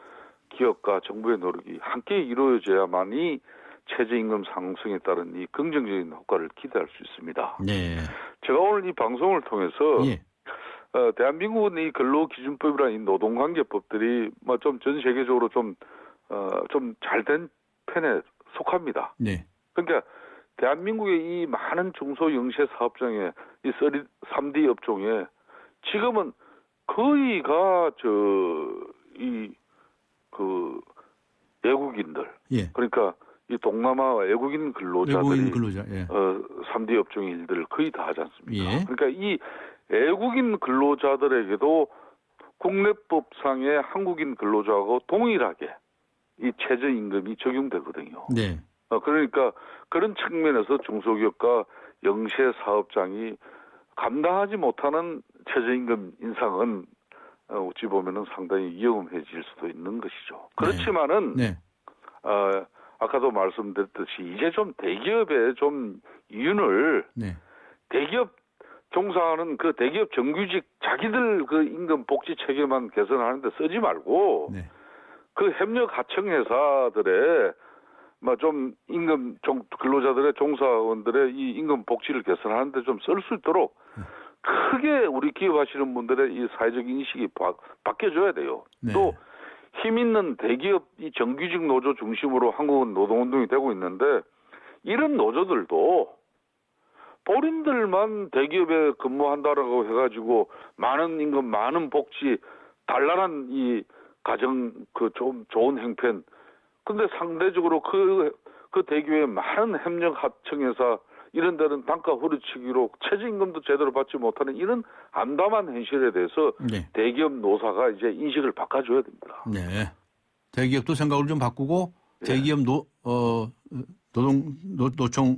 Speaker 7: 기업과 정부의 노력이 함께 이루어져야만이 최저임금 상승에 따른 이 긍정적인 효과를 기대할 수 있습니다.
Speaker 2: 네.
Speaker 7: 제가 오늘 이 방송을 통해서
Speaker 2: 예.
Speaker 7: 대한민국은 이 근로기준법이라는 이 노동관계법들이 뭐 좀 전 세계적으로 좀 잘된 편에 속합니다.
Speaker 2: 네.
Speaker 7: 그러니까 대한민국의 이 많은 중소 영세 사업장의 이 3D 업종에 지금은 거의가 외국인들
Speaker 2: 예.
Speaker 7: 그러니까 이 동남아 외국인 근로자들이
Speaker 2: 외국인 근로자. 예.
Speaker 7: 3D 업종의 일들을 거의 다 하지 않습니까?
Speaker 2: 예.
Speaker 7: 그러니까 이 외국인 근로자들에게도 국내법상의 한국인 근로자하고 동일하게 이 최저임금이 적용되거든요.
Speaker 2: 네.
Speaker 7: 그러니까 그런 측면에서 중소기업과 영세 사업장이 감당하지 못하는 최저임금 인상은 어찌 보면은 상당히 위험해질 수도 있는 것이죠. 그렇지만은
Speaker 2: 네.
Speaker 7: 아까도 말씀드렸듯이 이제 좀 대기업의 좀 이윤을
Speaker 2: 네.
Speaker 7: 대기업 종사하는 그 대기업 정규직 자기들 그 임금 복지 체계만 개선하는데 쓰지 말고
Speaker 2: 네.
Speaker 7: 그 협력 하청 회사들의 좀 임금 근로자들의 종사원들의 이 임금 복지를 개선하는데 좀 쓸 수 있도록 크게 우리 기업하시는 분들의 이 사회적 인식이 바뀌어줘야 돼요.
Speaker 2: 네.
Speaker 7: 또 힘 있는 대기업 이 정규직 노조 중심으로 한국은 노동운동이 되고 있는데 이런 노조들도 본인들만 대기업에 근무한다라고 해가지고 많은 임금, 많은 복지, 단란한 이 가정 좀 좋은 행편. 근데 상대적으로 그 대기업의 많은 협력 합청회사 이런 데는 단가 후려치기로 최저임금도 제대로 받지 못하는 이런 암담한 현실에 대해서
Speaker 2: 네.
Speaker 7: 대기업 노사가 이제 인식을 바꿔줘야 됩니다.
Speaker 2: 네. 대기업도 생각을 좀 바꾸고 대기업 노총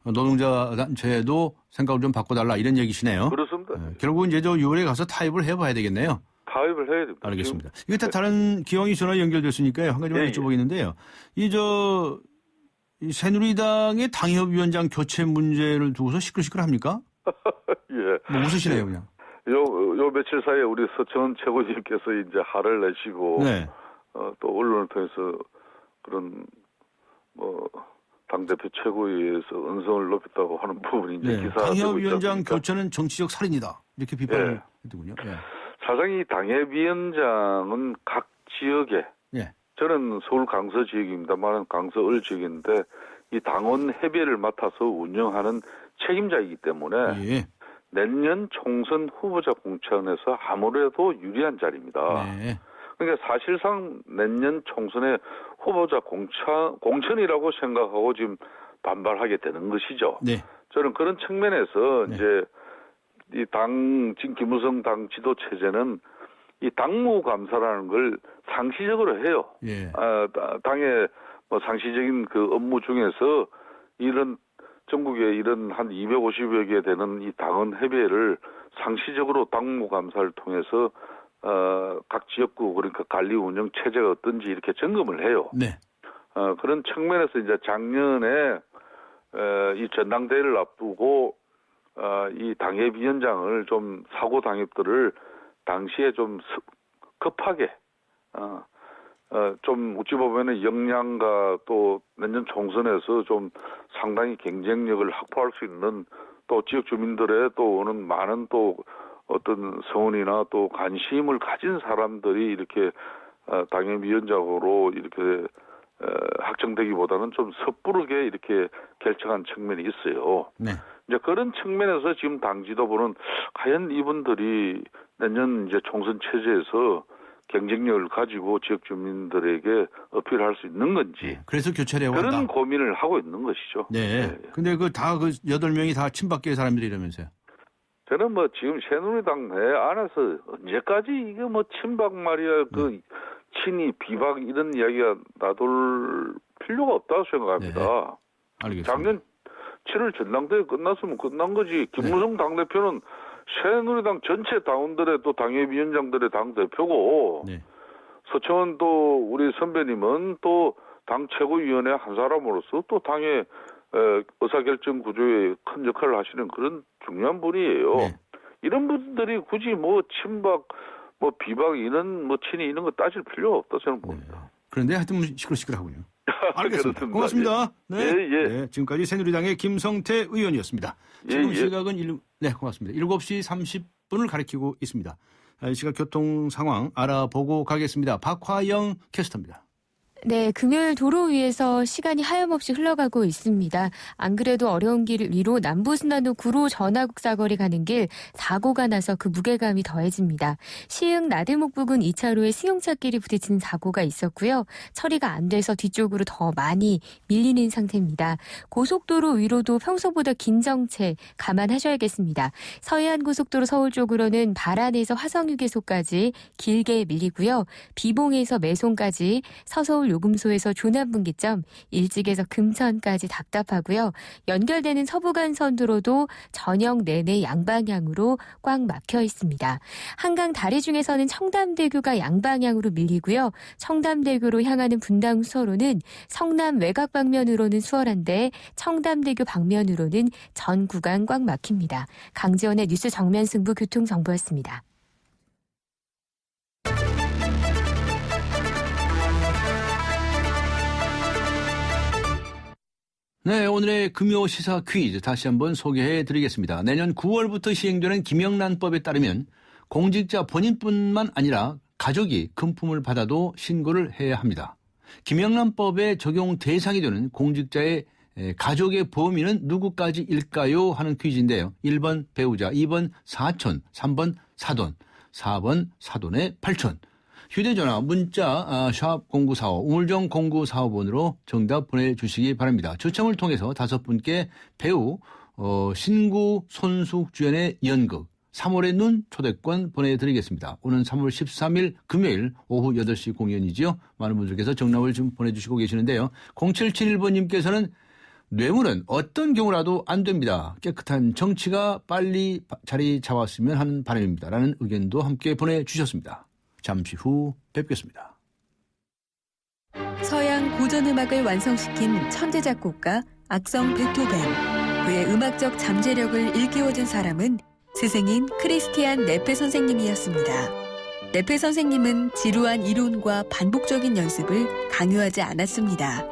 Speaker 2: 노동자 단체도 생각을 좀 바꿔달라 이런 얘기시네요.
Speaker 7: 그렇습니다.
Speaker 2: 결국은 이제 6월에 가서 타협을 해봐야 되겠네요.
Speaker 7: 타협을 해야 됩니다.
Speaker 2: 알겠습니다. 이게 다 다른 기왕이 전화 연결됐으니까요. 한 가지만 여쭤보겠는데요. 이 새누리당의 당협위원장 교체 문제를 두고서 시끌시끌합니까?
Speaker 7: 예.
Speaker 2: 뭐 웃으시네요, 그냥.
Speaker 7: 요 며칠 사이에 우리 서청원 최고위원께서 이제 화를 내시고
Speaker 2: 네.
Speaker 7: 또 언론을 통해서 그런 당대표 최고위에서 언성을 높였다고 하는 부분이 이제
Speaker 2: 네.
Speaker 7: 기사가
Speaker 2: 당협위원장 교체는 정치적 살인이다. 이렇게 비판을 했더군요. 예.
Speaker 7: 사실 이 당협위원장은 각 지역에
Speaker 2: 예.
Speaker 7: 저는 서울 강서 지역입니다만 강서 을 지역인데 이 당원 협의회를 맡아서 운영하는 책임자이기 때문에
Speaker 2: 예.
Speaker 7: 내년 총선 후보자 공천에서 아무래도 유리한 자리입니다.
Speaker 2: 네.
Speaker 7: 그러니까 사실상 내년 총선에 후보자 공천이라고 생각하고 지금 반발하게 되는 것이죠.
Speaker 2: 네.
Speaker 7: 저는 그런 측면에서
Speaker 2: 네.
Speaker 7: 이제 지금 김무성 당 지도 체제는 이 당무감사라는 걸 상시적으로 해요.
Speaker 2: 예.
Speaker 7: 당의 상시적인 그 업무 중에서 이런 전국에 이런 한 250여 개 되는 이 당원 협의회를 상시적으로 당무감사를 통해서 각 지역구 그러니까 관리 운영 체제가 어떤지 이렇게 점검을 해요.
Speaker 2: 네.
Speaker 7: 그런 측면에서 이제 작년에 이 전당대회를 앞두고 이 당협위원장을 좀 사고 당협들을 당시에 좀 급하게 좀 어찌 보면은 역량과 또 내년 총선에서 좀 상당히 경쟁력을 확보할 수 있는 또 지역 주민들의 또 오는 많은 또 어떤 성원이나 또 관심을 가진 사람들이 이렇게 당협위원장으로 이렇게 확정되기보다는 좀 섣부르게 이렇게 결정한 측면이 있어요.
Speaker 2: 네.
Speaker 7: 이제 그런 측면에서 지금 당 지도부는 과연 이분들이 내년 이제 총선 체제에서 경쟁력을 가지고 지역 주민들에게 어필할 수 있는 건지
Speaker 2: 그래서 교체를 해왔다.
Speaker 7: 그런 고민을 하고 있는 것이죠.
Speaker 2: 네. 근데 그 8명이 다 친박계 사람들이라면서요.
Speaker 7: 저는 뭐 지금 새누리당 내 안에서 언제까지 이게 뭐 친박 말이야 그 친이 비박 이런 이야기가 나돌 필요가 없다고 생각합니다.
Speaker 2: 네. 알겠습니다.
Speaker 7: 작년 7월 전당대회 끝났으면 끝난 거지. 김무성 당대표는 새누리당 전체 당원들의 또 당협위원장들의 당대표고
Speaker 2: 네.
Speaker 7: 서청원 또 우리 선배님은 또 당 최고위원회 한 사람으로서 또 당의 의사결정 구조에 큰 역할을 하시는 그런 중요한 분이에요.
Speaker 2: 네.
Speaker 7: 이런 분들이 굳이 뭐 친박, 뭐 비박 이런 뭐 친이 이런 거 따질 필요가 없다 저는 봅니다.
Speaker 2: 그런데 하여튼 시끌시끌하군요. 알겠습니다.
Speaker 7: 그렇습니다.
Speaker 2: 고맙습니다. 네.
Speaker 7: 예.
Speaker 2: 네. 지금까지 새누리당의 김성태 의원이었습니다. 지금 시각은 네, 고맙습니다. 7시 30분을 가리키고 있습니다. 이 시각 교통 상황 알아보고 가겠습니다. 박화영 캐스터입니다.
Speaker 8: 네, 금요일 도로 위에서 시간이 하염없이 흘러가고 있습니다. 안 그래도 어려운 길 위로 남부순환로 구로 전화국 사거리 가는 길 사고가 나서 그 무게감이 더해집니다. 시흥 나들목 부근 2차로에 승용차끼리 부딪히는 사고가 있었고요. 처리가 안 돼서 뒤쪽으로 더 많이 밀리는 상태입니다. 고속도로 위로도 평소보다 긴 정체 감안하셔야겠습니다. 서해안고속도로 서울 쪽으로는 발안에서 화성휴게소까지 길게 밀리고요. 비봉에서 매송까지 서서울 요금소에서 조남분기점, 일찍에서 금천까지 답답하고요. 연결되는 서부간선도로도 저녁 내내 양방향으로 꽉 막혀 있습니다. 한강 다리 중에서는 청담대교가 양방향으로 밀리고요. 청담대교로 향하는 분당 수서로는 성남 외곽 방면으로는 수월한데 청담대교 방면으로는 전 구간 꽉 막힙니다. 강지원의 뉴스 정면 승부 교통정보였습니다.
Speaker 2: 네, 오늘의 금요 시사 퀴즈 다시 한번 소개해 드리겠습니다. 내년 9월부터 시행되는 김영란법에 따르면 공직자 본인뿐만 아니라 가족이 금품을 받아도 신고를 해야 합니다. 김영란법에 적용 대상이 되는 공직자의 가족의 범위는 누구까지일까요? 하는 퀴즈인데요. 1번 배우자, 2번 사촌, 3번 사돈, 4번 사돈의 팔촌. 휴대전화, 문자, 샵 0945, 우물정 0945번으로 정답 보내주시기 바랍니다. 추첨을 통해서 5분께 배우 신구 손숙 주연의 연극 3월의 눈 초대권 보내드리겠습니다. 오는 3월 13일 금요일 오후 8시 공연이지요. 많은 분들께서 정답을 좀 보내주시고 계시는데요. 0771번님께서는 뇌물은 어떤 경우라도 안 됩니다. 깨끗한 정치가 빨리 자리 잡았으면 하는 바람입니다. 라는 의견도 함께 보내주셨습니다. 잠시 후 뵙겠습니다.
Speaker 9: 서양 고전음악을 완성시킨 천재 작곡가 악성 베토벤. 그의 음악적 잠재력을 일깨워준 사람은 스승인 크리스티안 네페 선생님이었습니다. 네페 선생님은 지루한 이론과 반복적인 연습을 강요하지 않았습니다.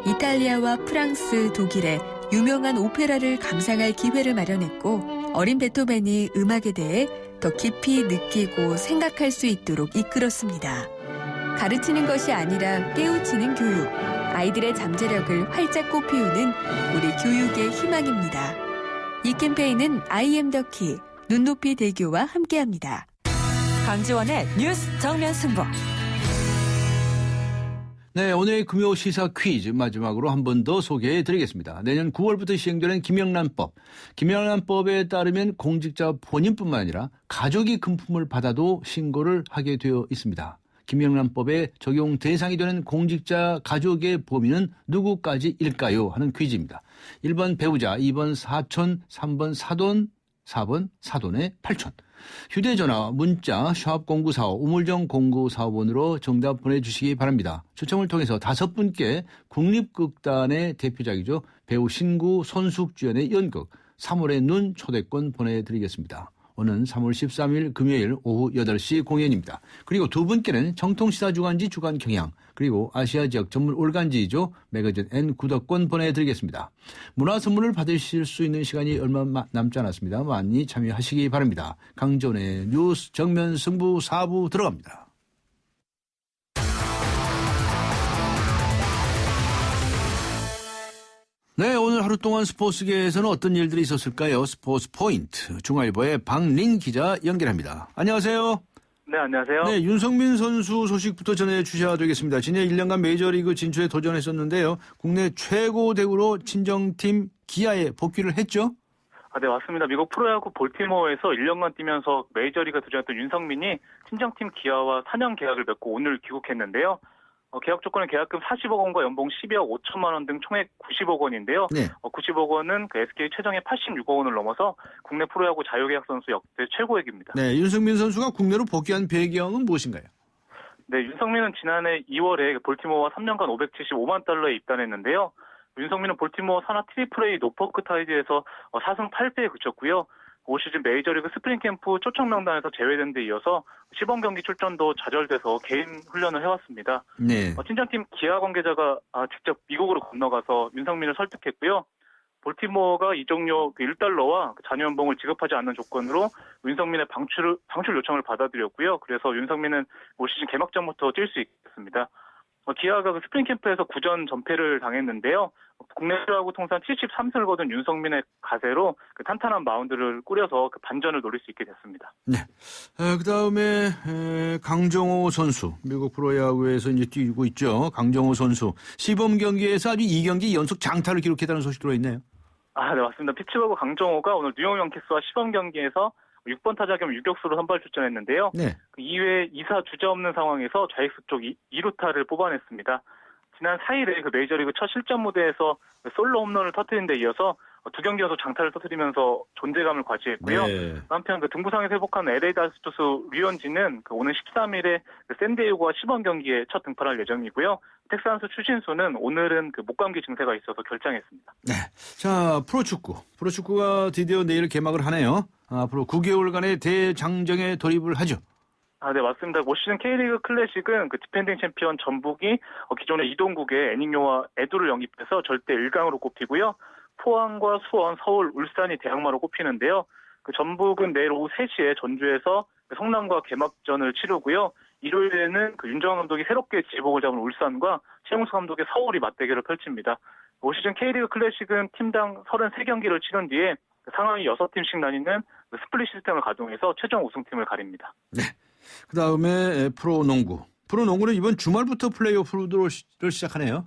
Speaker 9: 이탈리아와 프랑스, 독일의 유명한 오페라를 감상할 기회를 마련했고 어린 베토벤이 음악에 대해 더 깊이 느끼고 생각할 수 있도록 이끌었습니다. 가르치는 것이 아니라 깨우치는 교육, 아이들의 잠재력을 활짝 꽃피우는 우리 교육의 희망입니다. 이 캠페인은 I am the key, 눈높이 대교와 함께합니다.
Speaker 3: 강지원의 뉴스 정면 승부.
Speaker 2: 네, 오늘의 금요 시사 퀴즈 마지막으로 한 번 더 소개해 드리겠습니다. 내년 9월부터 시행되는 김영란법. 김영란법에 따르면 공직자 본인뿐만 아니라 가족이 금품을 받아도 신고를 하게 되어 있습니다. 김영란법에 적용 대상이 되는 공직자 가족의 범위는 누구까지일까요? 하는 퀴즈입니다. 1번 배우자, 2번 사촌, 3번 사돈, 4번 사돈의 팔촌. 휴대전화, 문자, 샵 0945, 우물정 0945번으로 정답 보내주시기 바랍니다. 추첨을 통해서 5분께 국립극단의 대표작이죠. 배우 신구 손숙 주연의 연극 3월의 눈 초대권 보내드리겠습니다. 오는 3월 13일 금요일 오후 8시 공연입니다. 그리고 2분께는 정통시사주간지 주간경향 그리고 아시아 지역 전문 올간지이죠. 매거진 N 구독권 보내드리겠습니다. 문화선물을 받으실 수 있는 시간이 얼마 남지 않았습니다. 많이 참여하시기 바랍니다. 강전의 뉴스 정면 승부 4부 들어갑니다. 네, 오늘 하루 동안 스포츠계에서는 어떤 일들이 있었을까요? 스포츠 포인트. 중앙일보의 박린 기자 연결합니다. 안녕하세요.
Speaker 6: 네, 안녕하세요.
Speaker 2: 네, 윤석민 선수 소식부터 전해주셔야 되겠습니다. 지난 1년간 메이저리그 진출에 도전했었는데요. 국내 최고 대우로 친정팀 기아에 복귀를 했죠?
Speaker 6: 네, 맞습니다. 미국 프로야구 볼티모어에서 1년간 뛰면서 메이저리그 도전했던 윤성민이 친정팀 기아와 4년 계약을 맺고 오늘 귀국했는데요. 계약 조건은 계약금 40억 원과 연봉 12억 5천만 원 등 총액 90억 원인데요.
Speaker 2: 네.
Speaker 6: 90억 원은 그 SK 최정의 86억 원을 넘어서 국내 프로야구 자유계약 선수 역대 최고액입니다.
Speaker 2: 네, 윤석민 선수가 국내로 복귀한 배경은 무엇인가요?
Speaker 6: 네, 윤성민은 지난해 2월에 볼티모어와 3년간 575만 달러에 입단했는데요. 윤성민은 볼티모어 산하 트리플A 노포크 타이즈에서 4승 8패에 그쳤고요. 올 시즌 메이저리그 스프링 캠프 초청 명단에서 제외된 데 이어서 시범 경기 출전도 좌절돼서 개인 훈련을 해왔습니다.
Speaker 2: 네.
Speaker 6: 친정팀 기아 관계자가 직접 미국으로 건너가서 윤성민을 설득했고요. 볼티모어가 이적료 1달러와 잔여 연봉을 지급하지 않는 조건으로 윤성민의 방출 요청을 받아들였고요. 그래서 윤성민은 올 시즌 개막전부터 뛸 수 있겠습니다. 기아가 그 스프링 캠프에서 9전 전패를 당했는데요. 국내 프로야구 통산 73승을 거둔 윤성민의 가세로 그 탄탄한 마운드를 꾸려서 그 반전을 노릴 수 있게 됐습니다.
Speaker 2: 네. 그다음에 강정호 선수, 미국 프로야구에서 이제 뛰고 있죠. 강정호 선수 시범 경기에서 아주 2경기 연속 장타를 기록했다는 소식 들어있네요.
Speaker 6: 네, 맞습니다. 피츠버그 강정호가 오늘 뉴욕 양키스와 시범 경기에서 6번 타자 겸 유격수로 선발 출전했는데요.
Speaker 2: 네.
Speaker 6: 그 이외에 2사 주자 없는 상황에서 좌익수 쪽 2루타를 뽑아냈습니다. 지난 4일에 그 메이저리그 첫 실전 무대에서 솔로 홈런을 터뜨린 데 이어서 2경기 연속 장타를 터뜨리면서 존재감을 과시했고요.
Speaker 2: 네.
Speaker 6: 한편 그 등부상에서 회복한 LA 다저스 투수 류현진은 그 오늘 13일에 그 샌디에이고와 시범 경기에 첫 등판할 예정이고요. 텍사스 추신수는 오늘은 그 목감기 증세가 있어서 결장했습니다.
Speaker 2: 네. 자, 프로축구가 드디어 내일 개막을 하네요. 앞으로 9개월간의 대장정에 돌입을 하죠.
Speaker 6: 네, 맞습니다. 올 시즌 K리그 클래식은 그 디펜딩 챔피언 전북이 기존의 이동국의 애닝요와 에두를 영입해서 절대 1강으로 꼽히고요. 포항과 수원, 서울, 울산이 대항마로 꼽히는데요. 그 전북은 내일 오후 3시에 전주에서 성남과 개막전을 치르고요. 일요일에는 그 윤정환 감독이 새롭게 지복을 잡은 울산과 최용수 감독의 서울이 맞대결을 펼칩니다. 올 시즌 K리그 클래식은 팀당 33경기를 치른 뒤에 상하이 6팀씩 나뉘는 스플릿 시스템을 가동해서 최종 우승팀을 가립니다.
Speaker 2: 네. 그다음에 프로농구는 이번 주말부터 플레이오프를 시작하네요.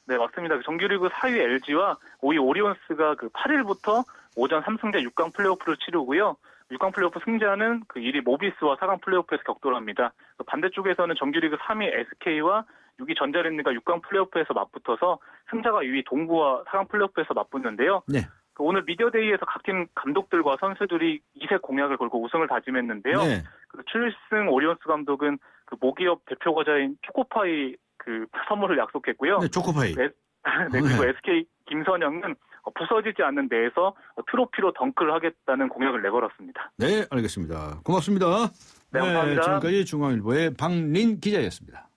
Speaker 6: 네, 맞습니다. 정규리그 4위 LG와 5위 오리온스가 그 8일부터 오전 3승제 6강 플레이오프를 치르고요. 6강 플레이오프 승자는 그 1위 모비스와 4강 플레이오프에서 격돌합니다. 반대쪽에서는 정규리그 3위 SK와 6위 전자랜드가 6강 플레이오프에서 맞붙어서 승자가 2위 동부와 4강 플레이오프에서 맞붙는데요. 네. 오늘 미디어데이에서 각 팀 감독들과 선수들이 2색 공약을 걸고 우승을 다짐했는데요. 네. 그 출승 오리온스 감독은 그 모기업 대표 과자인 초코파이 그 선물을 약속했고요.
Speaker 2: 네, 초코파이.
Speaker 6: 네, 그리고 SK 김선영은 부서지지 않는 데에서 트로피로 덩크를 하겠다는 공약을 내걸었습니다.
Speaker 2: 네, 알겠습니다. 고맙습니다.
Speaker 6: 네, 감사합니다.
Speaker 2: 지금까지 중앙일보의 박린 기자였습니다.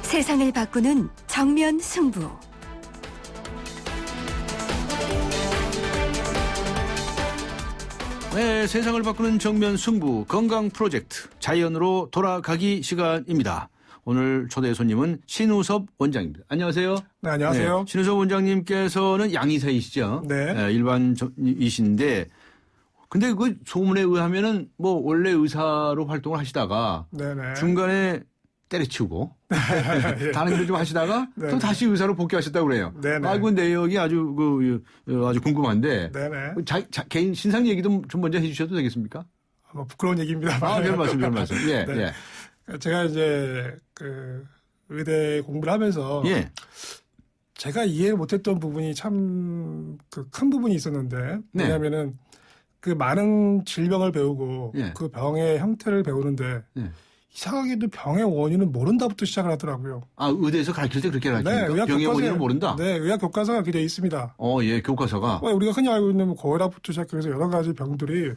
Speaker 10: 세상을 바꾸는 정면 승부.
Speaker 2: 네, 세상을 바꾸는 정면 승부 건강 프로젝트 자연으로 돌아가기 시간입니다. 오늘 초대 손님은 신우섭 원장입니다. 안녕하세요.
Speaker 11: 네, 안녕하세요.
Speaker 2: 네, 신우섭 원장님께서는 양의사이시죠?
Speaker 11: 네.
Speaker 2: 일반이신데 근데 그 소문에 의하면은 뭐 원래 의사로 활동을 하시다가
Speaker 11: 네네.
Speaker 2: 중간에 때려치우고 다른 일을 좀 하시다가
Speaker 11: 네네.
Speaker 2: 또 다시 의사로 복귀하셨다고 그래요.
Speaker 11: 네네.
Speaker 2: 그 내용이 아주 아주 궁금한데
Speaker 11: 네네.
Speaker 2: 개인 신상 얘기도 좀 먼저 해주셔도 되겠습니까?
Speaker 11: 부끄러운 얘기입니다.
Speaker 2: 별 말씀. 예,
Speaker 11: 네.
Speaker 2: 예.
Speaker 11: 제가 이제 그 의대 공부를 하면서
Speaker 2: 예.
Speaker 11: 제가 이해 못했던 부분이 참 그 큰 부분이 있었는데 왜냐하면은 그 많은 질병을 배우고 그 병의 형태를 배우는데. 이상하게도 병의 원인은 모른다부터 시작을 하더라고요.
Speaker 2: 의대에서 가르칠 때 그렇게 가르칩니까?
Speaker 11: 네,
Speaker 2: 병의 원인을 모른다?
Speaker 11: 네, 의학 교과서가 그렇게 되어 있습니다.
Speaker 2: 예, 교과서가.
Speaker 11: 우리가 흔히 알고 있는 고혈압부터 시작해서 여러 가지 병들이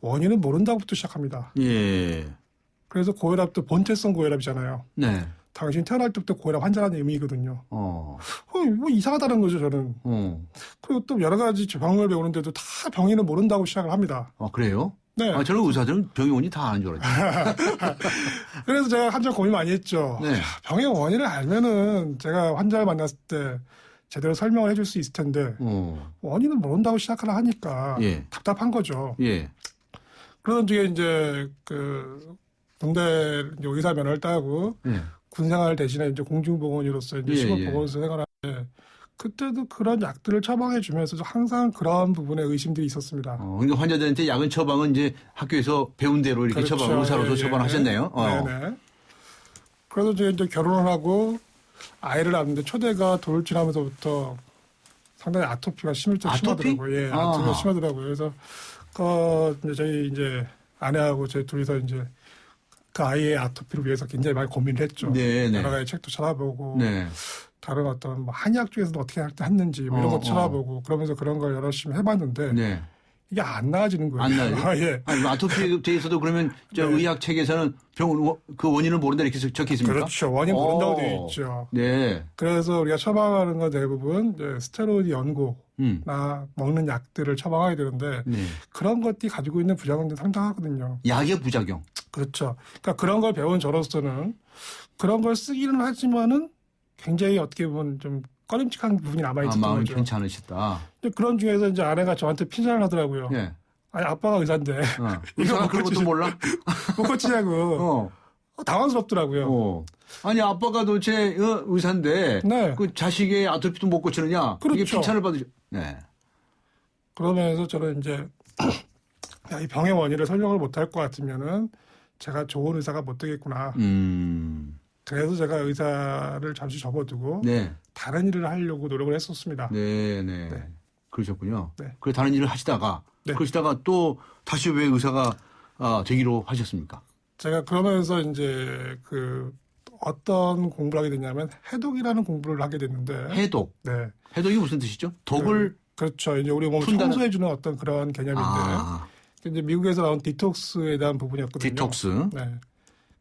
Speaker 11: 원인은 모른다부터 시작합니다.
Speaker 2: 예.
Speaker 11: 그래서 고혈압도 본태성 고혈압이잖아요.
Speaker 2: 네.
Speaker 11: 당신 태어날 때부터 고혈압 환자라는 의미거든요. 뭐 이상하다는 거죠, 저는. 그리고 또 여러 가지 병을 배우는데도 다 병인은 모른다고 시작을 합니다.
Speaker 2: 그래요?
Speaker 11: 네.
Speaker 2: 아, 저는 의사들은 병의 원인이 다 아는 줄 알았죠.
Speaker 11: 그래서 제가 한참 고민 많이 했죠.
Speaker 2: 네.
Speaker 11: 병의 원인을 알면은 제가 환자를 만났을 때 제대로 설명을 해줄 수 있을 텐데 원인을 모른다고 시작하려 하니까
Speaker 2: 예.
Speaker 11: 답답한 거죠.
Speaker 2: 예.
Speaker 11: 그러던 중에 이제 그 군대 이제 의사 면허를 따고
Speaker 2: 예.
Speaker 11: 군생활 대신에 이제 공중보건의로서 이제
Speaker 2: 예,
Speaker 11: 시골
Speaker 2: 예.
Speaker 11: 보건소 생활하는데 그때도 그런 약들을 처방해 주면서 항상 그런 부분에 의심들이 있었습니다.
Speaker 2: 그러니까 환자들한테 약은 처방은 이제 학교에서 배운 대로 이렇게
Speaker 11: 그렇죠.
Speaker 2: 처방, 의사로서
Speaker 11: 예,
Speaker 2: 처방을 하셨네요.
Speaker 11: 네네. 그래서 이제 결혼을 하고 아이를 낳았는데 초대가 돌을 지나면서부터 상당히 아토피가 심하더라고요. 예, 아토피가 심하더라고요. 그래서 이제 저희 이제 아내하고 저희 둘이서 이제 그 아이의 아토피를 위해서 굉장히 많이 고민을 했죠.
Speaker 2: 네네.
Speaker 11: 여러 가지 책도 찾아보고
Speaker 2: 네.
Speaker 11: 다른 어떤 뭐 한의학 쪽에서는 어떻게 했는지 뭐 이런 것도 찾아보고 그러면서 그런 걸 열심히 해봤는데
Speaker 2: 네.
Speaker 11: 이게 안 나아지는 거예요.
Speaker 2: 안 나아요?
Speaker 11: 예.
Speaker 2: 아니, 아토피에 대해서도 그러면 저
Speaker 11: 네.
Speaker 2: 의학 책에서는 그 원인을 모른다 이렇게 적혀 있습니까?
Speaker 11: 그렇죠. 원인 모른다고 되어 있죠.
Speaker 2: 네.
Speaker 11: 그래서 우리가 처방하는 건 대부분 이제 스테로이드 연고나 먹는 약들을 처방하게 되는데
Speaker 2: 네.
Speaker 11: 그런 것들이 가지고 있는 부작용들이 상당하거든요.
Speaker 2: 약의 부작용.
Speaker 11: 그렇죠. 그러니까 그런 걸 배운 저로서는 그런 걸 쓰기는 하지만은 굉장히 어떻게 보면 좀 꺼림칙한 부분이 남아있었던
Speaker 2: 마음이
Speaker 11: 거죠.
Speaker 2: 괜찮으시다.
Speaker 11: 그런 중에서 이제 아내가 저한테 핀잔을 하더라고요.
Speaker 2: 네.
Speaker 11: 아니 아빠가 의사인데
Speaker 2: 의사가 그런 것도 몰라?
Speaker 11: 못 고치냐고 당황스럽더라고요.
Speaker 2: 아니 아빠가 도대체 의사인데
Speaker 11: 네.
Speaker 2: 그 자식의 아토피도 못 고치느냐?
Speaker 11: 그렇죠.
Speaker 2: 이게 핀잔을 받으죠. 네.
Speaker 11: 그러면서 저는 이제 이 병의 원인을 설명을 못할 것 같으면은 제가 좋은 의사가 못 되겠구나. 그래서 제가 의사를 잠시 접어두고
Speaker 2: 네.
Speaker 11: 다른 일을 하려고 노력을 했었습니다.
Speaker 2: 네. 그러셨군요.
Speaker 11: 네.
Speaker 2: 그래 다른 일을 하시다가 그러시다가 또 다시 왜 의사가 되기로 하셨습니까?
Speaker 11: 제가 그러면서 이제 그 어떤 공부를 하게 됐냐면 해독이라는 공부를 하게 됐는데
Speaker 2: 해독.
Speaker 11: 네.
Speaker 2: 해독이 무슨 뜻이죠? 독을
Speaker 11: 그렇죠. 이제 우리 몸을 청소해주는 어떤 그런 개념인데 이제 미국에서 나온 디톡스에 대한 부분이었거든요.
Speaker 2: 디톡스.
Speaker 11: 네.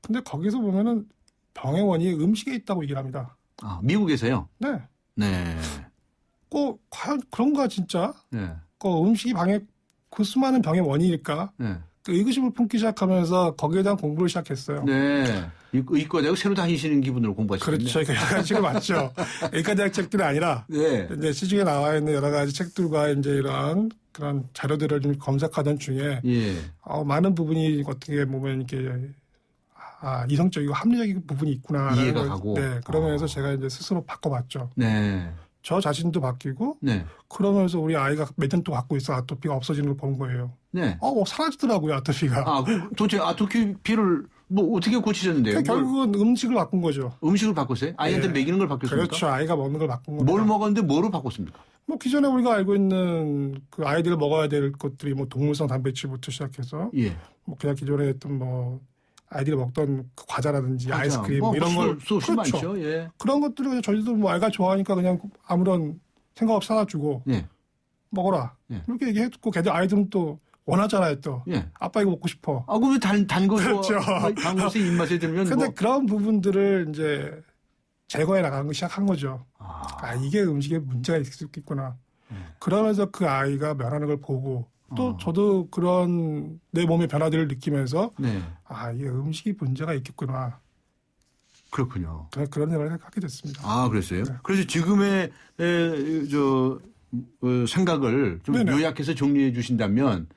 Speaker 11: 근데 거기서 보면은 병의 원인이 음식에 있다고 얘기를 합니다.
Speaker 2: 미국에서요?
Speaker 11: 네.
Speaker 2: 네.
Speaker 11: 꼭 과연 그런가 진짜?
Speaker 2: 네.
Speaker 11: 음식이 그 수많은 병의 원인일까?
Speaker 2: 네.
Speaker 11: 그 의구심을 품기 시작하면서 거기에 대한 공부를 시작했어요.
Speaker 2: 네. 의과대학 새로 다니시는 기분으로 공부하시네요.
Speaker 11: 그렇죠. 여러 가지가 맞죠. 의과대학 책들이 아니라 이제 시중에 나와 있는 여러 가지 책들과 이제 이런 그런 자료들을 좀 검색하던 중에 많은 부분이 어떻게 보면 이렇게 이성적이고 합리적인 부분이 있구나.
Speaker 2: 이해가 가고.
Speaker 11: 네. 그러면서 제가 이제 스스로 바꿔봤죠.
Speaker 2: 네.
Speaker 11: 저 자신도 바뀌고.
Speaker 2: 네.
Speaker 11: 그러면서 우리 아이가 몇 년 동안 갖고 있어 아토피가 없어지는 걸 본 거예요.
Speaker 2: 네.
Speaker 11: 사라지더라고요, 아토피가.
Speaker 2: 도대체 아토피를 뭐 어떻게 고치셨는데요?
Speaker 11: 결국은 음식을 바꾼 거죠.
Speaker 2: 음식을 바꿨어요? 아이한테 먹이는 걸 바꿨습니까?
Speaker 11: 그렇죠. 아이가 먹는 걸 바꾼 거죠.
Speaker 2: 뭘 먹었는데 뭐로 바꿨습니까?
Speaker 11: 기존에 우리가 알고 있는 그 아이들이 먹어야 될 것들이 동물성 단백질부터 시작해서 그냥 기존에 했던 아이들이 먹던 그 과자라든지 아이스크림 이런 걸
Speaker 2: 수없이 많죠. 예.
Speaker 11: 그런 것들을 그냥 저희도 아이가 좋아하니까 그냥 아무런 생각 없이 사다주고 먹어라 이렇게 얘기해두고 걔들 아이들은 또 원하잖아요 또 아빠 이거 먹고 싶어.
Speaker 2: 그럼 단 거
Speaker 11: 그렇죠.
Speaker 2: 단 것에 입맛에 들면
Speaker 11: 근데 그런 부분들을 이제 제거해 나가는 거 시작한 거죠. 이게 음식에 문제가 있을 수 있겠구나. 그러면서 그 아이가 면하는 걸 보고 또 저도 그런 내 몸의 변화들을 느끼면서 이게 음식이 문제가 있겠구나.
Speaker 2: 그렇군요.
Speaker 11: 그런 생각을 하게 됐습니다.
Speaker 2: 그랬어요? 네. 그래서 지금의 생각을 좀 요약해서 정리해 주신다면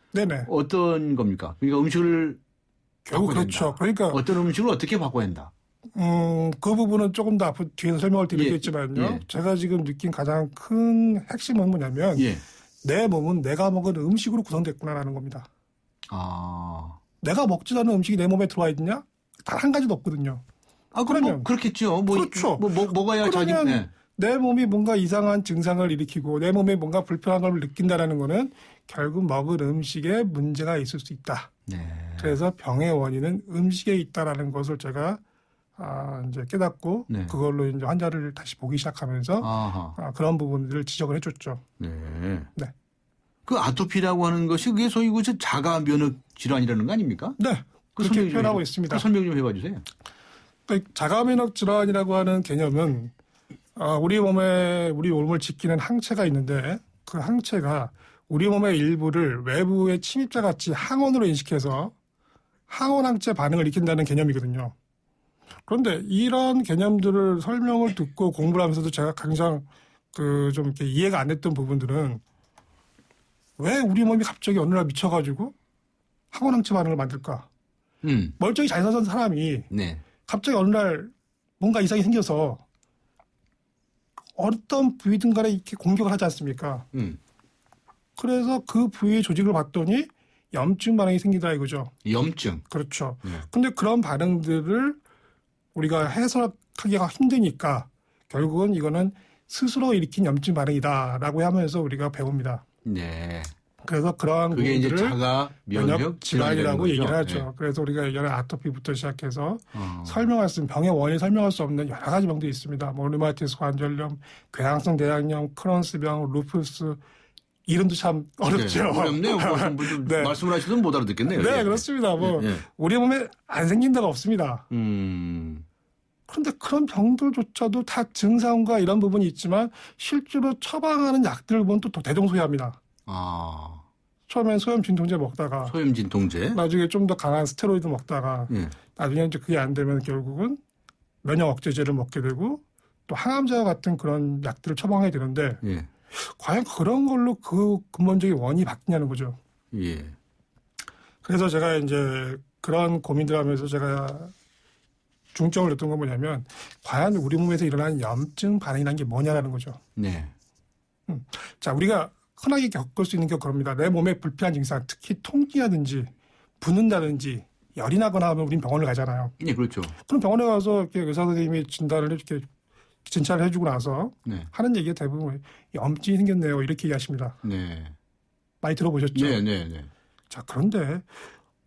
Speaker 2: 어떤 겁니까? 그러니까 음식을
Speaker 11: 결국 그렇죠. 그러니까
Speaker 2: 어떤 음식을 어떻게 바꿔야 한다.
Speaker 11: 그 부분은 조금 더 앞으로 뒤에서 설명을 드리겠지만요. 제가 지금 느낀 가장 큰 핵심은 뭐냐면 내 몸은 내가 먹은 음식으로 구성됐구나라는 겁니다. 내가 먹지 않은 음식이 내 몸에 들어와 있느냐? 단 한 가지도 없거든요.
Speaker 2: 그러면 그렇겠죠.
Speaker 11: 그렇죠.
Speaker 2: 먹어야 자기.
Speaker 11: 내 몸이 뭔가 이상한 증상을 일으키고 내 몸에 뭔가 불편한 걸 느낀다라는 거는 결국 먹은 음식에 문제가 있을 수 있다. 그래서 병의 원인은 음식에 있다라는 것을 제가 이제 깨닫고 그걸로 이제 환자를 다시 보기 시작하면서 그런 부분들을 지적을 해줬죠.
Speaker 2: 그 아토피라고 하는 것이 그게 소위 자가 면역 질환이라는 거 아닙니까?
Speaker 11: 네. 그렇게 표현하고 있습니다.
Speaker 2: 설명 좀 해봐 주세요.
Speaker 11: 자가 면역 질환이라고 하는 개념은 우리 몸을 지키는 항체가 있는데 그 항체가 우리 몸의 일부를 외부의 침입자 같이 항원으로 인식해서 항원항체 반응을 일으킨다는 개념이거든요. 그런데 이런 개념들을 설명을 듣고 공부를 하면서도 제가 가장 좀 이렇게 이해가 안 됐던 부분들은 왜 우리 몸이 갑자기 어느 날 미쳐가지고 항원항체 반응을 만들까? 멀쩡히 잘 살던 사람이
Speaker 2: 네.
Speaker 11: 갑자기 어느 날 뭔가 이상이 생겨서 어떤 부위든 간에 이렇게 공격을 하지 않습니까? 그래서 그 부위의 조직을 봤더니 염증 반응이 생기다 이거죠.
Speaker 2: 염증.
Speaker 11: 그렇죠. 근데 그런 반응들을 우리가 해석하기가 힘드니까 결국은 이거는 스스로 일으킨 염증 반응이다라고 하면서 우리가 배웁니다.
Speaker 2: 네.
Speaker 11: 그래서 그러한
Speaker 2: 그게 이제
Speaker 11: 부분들을
Speaker 2: 자가 면역
Speaker 11: 질환이라고 얘기를
Speaker 2: 거죠?
Speaker 11: 하죠.
Speaker 2: 네.
Speaker 11: 그래서 우리가 예전에 아토피부터 시작해서 설명할 수 있는 병의 원인 설명할 수 없는 여러 가지 병들이 있습니다. 뭐 류마티스 관절염, 궤양성 대장염, 크론스병, 루푸스 이름도 참 어렵죠.
Speaker 2: 네, 어렵네요. 네. 말씀을 하시면 못 알아듣겠네요.
Speaker 11: 네,
Speaker 2: 예.
Speaker 11: 그렇습니다. 뭐
Speaker 2: 예.
Speaker 11: 우리 몸에 안 생긴 데가 없습니다. 그런데 그런 병들조차도 다 증상과 이런 부분이 있지만 실제로 처방하는 약들을 보면 또 대동소이합니다. 처음엔 소염 진통제 먹다가
Speaker 2: 소염 진통제.
Speaker 11: 나중에 좀 더 강한 스테로이드 먹다가
Speaker 2: 예.
Speaker 11: 나중에 이제 그게 안 되면 결국은 면역 억제제를 먹게 되고 또 항암제와 같은 그런 약들을 처방해야 되는데
Speaker 2: 예.
Speaker 11: 과연 그런 걸로 그 근본적인 원인이 바뀌냐는 거죠.
Speaker 2: 예.
Speaker 11: 그래서 제가 이제 그런 고민들 하면서 제가 중점을 뒀던 건 뭐냐면 과연 우리 몸에서 일어나는 염증 반응이라는 게 뭐냐라는 거죠.
Speaker 2: 네.
Speaker 11: 자, 우리가 흔하게 겪을 수 있는 게 그럽니다. 내 몸에 불편한 증상, 특히 통증이라든지 붓는다든지 열이 나거나 하면 우린 병원을 가잖아요.
Speaker 2: 네, 그렇죠.
Speaker 11: 그럼 병원에 가서 이렇게 의사 선생님이 진단을 이렇게 진찰을 해주고 나서
Speaker 2: 네.
Speaker 11: 하는 얘기가 대부분 염증이 생겼네요. 이렇게 얘기하십니다.
Speaker 2: 네.
Speaker 11: 많이 들어보셨죠?
Speaker 2: 네, 네, 네.
Speaker 11: 자, 그런데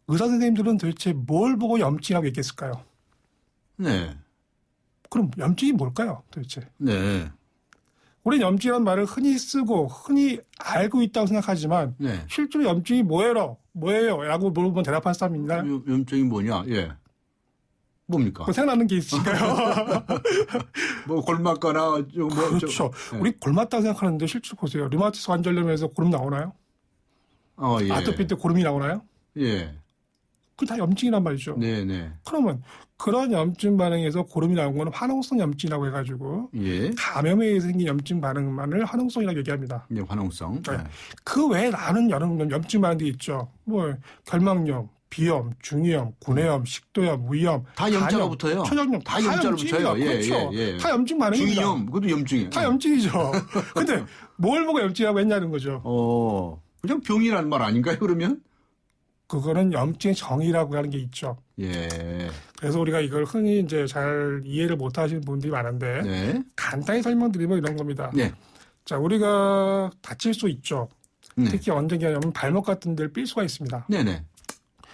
Speaker 11: 의사 선생님들은 도대체 뭘 보고 염증이라고 얘기했을까요?
Speaker 2: 네.
Speaker 11: 그럼 염증이 뭘까요? 도대체?
Speaker 2: 네.
Speaker 11: 우리는 염증이라는 말을 흔히 쓰고 흔히 알고 있다고 생각하지만
Speaker 2: 네.
Speaker 11: 실제로 염증이 뭐예요? 라고 물어보면 대답할 사람이 있나요?
Speaker 2: 염증이 뭐냐? 예. 뭡니까?
Speaker 11: 뭐 생각나는 게 있으신가요?
Speaker 2: 뭐 골맞거나 좀 뭐
Speaker 11: 그렇죠.
Speaker 2: 네.
Speaker 11: 우리 골맞다고 생각하는데 실제로 보세요. 류마티스 관절염에서 고름 나오나요?
Speaker 2: 예.
Speaker 11: 아토피 때 고름이 나오나요?
Speaker 2: 예.
Speaker 11: 그건 다 염증이란 말이죠.
Speaker 2: 네네.
Speaker 11: 그러면 그런 염증 반응에서 고름이 나온 거는 화농성 염증이라고 해가지고
Speaker 2: 예.
Speaker 11: 감염에 의해서 생긴 염증 반응만을 화농성이라고 얘기합니다.
Speaker 2: 네, 화농성.
Speaker 11: 네. 그 외에 나는 여러 염증 반응들이 있죠. 뭐 결막염, 비염, 중이염, 구내염, 식도염, 위염,
Speaker 2: 다 염자로 붙어요.
Speaker 11: 천연염
Speaker 2: 다 염자로 붙어요.
Speaker 11: 그렇죠.
Speaker 2: 예.
Speaker 11: 다 염증 반응입니다.
Speaker 2: 중이염, 그것도 염증이에요.
Speaker 11: 다 염증이죠. 근데 뭘 보고 염증이라고 했냐는 거죠.
Speaker 2: 그냥 병이라는 말 아닌가요, 그러면?
Speaker 11: 그거는 염증의 정의라고 하는 게 있죠.
Speaker 2: 예.
Speaker 11: 그래서 우리가 이걸 흔히 이제 잘 이해를 못 하시는 분들이 많은데
Speaker 2: 네.
Speaker 11: 간단히 설명드리면 이런 겁니다.
Speaker 2: 네.
Speaker 11: 자, 우리가 다칠 수 있죠.
Speaker 2: 네.
Speaker 11: 특히 언젠가냐면 발목 같은 데를 삘 수가 있습니다.
Speaker 2: 네네.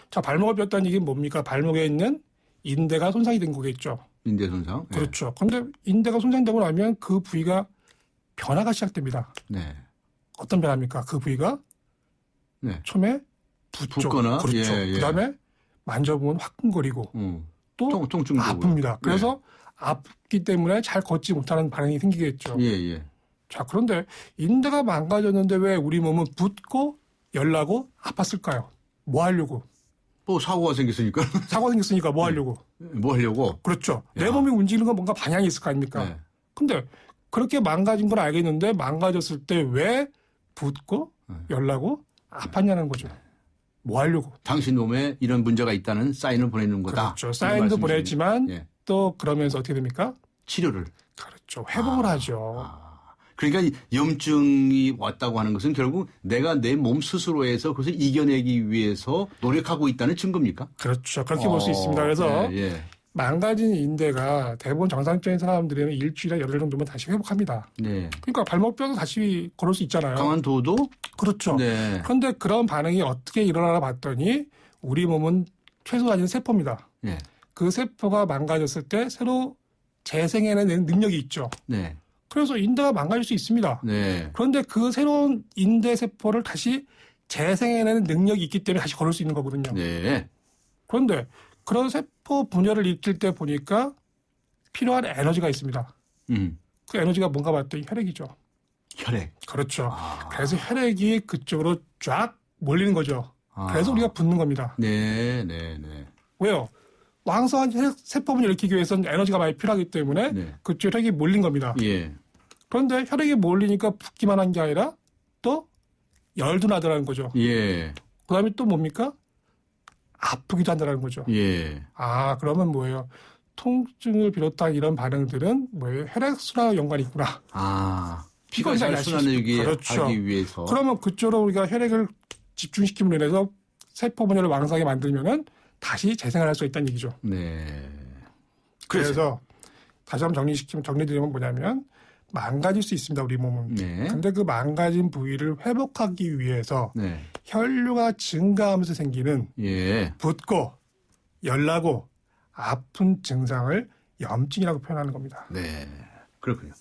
Speaker 11: 자, 발목을 뼈다는 얘기는 뭡니까? 발목에 있는 인대가 손상이 된 거겠죠.
Speaker 2: 인대 손상. 네.
Speaker 11: 그렇죠. 그런데 인대가 손상되고 나면 그 부위가 변화가 시작됩니다.
Speaker 2: 네.
Speaker 11: 어떤 변화입니까? 그 부위가
Speaker 2: 네.
Speaker 11: 처음에 붓거나 그렇죠.
Speaker 2: 예.
Speaker 11: 그다음에 만져보면 화끈거리고 또
Speaker 2: 통증도
Speaker 11: 아픕니다. 그래서 아프기 때문에 잘 걷지 못하는 반응이 생기겠죠.
Speaker 2: 예.
Speaker 11: 자, 그런데 인대가 망가졌는데 왜 우리 몸은 붓고 열나고 아팠을까요? 뭐 하려고?
Speaker 2: 뭐 사고가 생겼으니까.
Speaker 11: 사고가 생겼으니까 뭐 하려고?
Speaker 2: 뭐 하려고?
Speaker 11: 그렇죠. 내 몸이 움직이는 건 뭔가 방향이 있을 거 아닙니까?
Speaker 2: 네.
Speaker 11: 근데 그렇게 망가진 건 알겠는데 망가졌을 때 왜 붓고 열나고 아팠냐는 거죠. 뭐 하려고?
Speaker 2: 당신 몸에 이런 문제가 있다는 사인을 보내는 거다.
Speaker 11: 그렇죠. 사인도 보냈지만
Speaker 2: 예.
Speaker 11: 또 그러면서 어떻게 됩니까?
Speaker 2: 치료를.
Speaker 11: 그렇죠. 회복을 하죠.
Speaker 2: 그러니까 이 염증이 왔다고 하는 것은 결국 내가 내 몸 스스로에서 그것을 이겨내기 위해서 노력하고 있다는 증거입니까?
Speaker 11: 그렇죠. 그렇게 볼 수 있습니다. 그래서 망가진 인대가 대부분 정상적인 사람들은 일주일에 열흘 정도면 다시 회복합니다.
Speaker 2: 네.
Speaker 11: 그러니까 발목뼈도 다시 걸을 수 있잖아요.
Speaker 2: 강원도도?
Speaker 11: 그렇죠.
Speaker 2: 네.
Speaker 11: 그런데 그런 반응이 어떻게 일어나나 봤더니 우리 몸은 최소 단위는 세포입니다.
Speaker 2: 네.
Speaker 11: 그 세포가 망가졌을 때 새로 재생해내는 능력이 있죠.
Speaker 2: 네.
Speaker 11: 그래서 인대가 망가질 수 있습니다.
Speaker 2: 네.
Speaker 11: 그런데 그 새로운 인대 세포를 다시 재생해내는 능력이 있기 때문에 다시 걸을 수 있는 거거든요.
Speaker 2: 네.
Speaker 11: 그런데 그런 세포 분열을 일으킬 때 보니까 필요한 에너지가 있습니다. 그 에너지가 뭔가 봤더니 혈액이죠.
Speaker 2: 혈액.
Speaker 11: 그렇죠. 그래서 혈액이 그쪽으로 쫙 몰리는 거죠. 그래서 우리가 붓는 겁니다.
Speaker 2: 네.
Speaker 11: 왜요? 왕성한 혈액 세포분을 일으키기 위해서는 에너지가 많이 필요하기 때문에 그쪽 혈액이 몰린 겁니다.
Speaker 2: 예.
Speaker 11: 그런데 혈액이 몰리니까 붓기만 한 게 아니라 또 열도 나더라는 거죠.
Speaker 2: 예.
Speaker 11: 그다음에 또 뭡니까? 아프기도 한다는 거죠.
Speaker 2: 예.
Speaker 11: 그러면 뭐예요? 통증을 비롯한 이런 반응들은 뭐예요? 혈액순환과 연관이 있구나.
Speaker 2: 피가 잘 순환하기
Speaker 11: 그렇죠.
Speaker 2: 하기 위해서.
Speaker 11: 그러면 그쪽으로 우리가 혈액을 집중시킴으로 인해서 세포 분열을 왕성하게 만들면은 다시 재생할 수 있다는 얘기죠.
Speaker 2: 네.
Speaker 11: 그래서 다시 한번 정리드리면 뭐냐면 망가질 수 있습니다. 우리 몸은.
Speaker 2: 네.
Speaker 11: 근데 그 망가진 부위를 회복하기 위해서
Speaker 2: 네.
Speaker 11: 혈류가 증가하면서 생기는 붓고 열나고 아픈 증상을 염증이라고 표현하는 겁니다.
Speaker 2: 네. 그렇군요.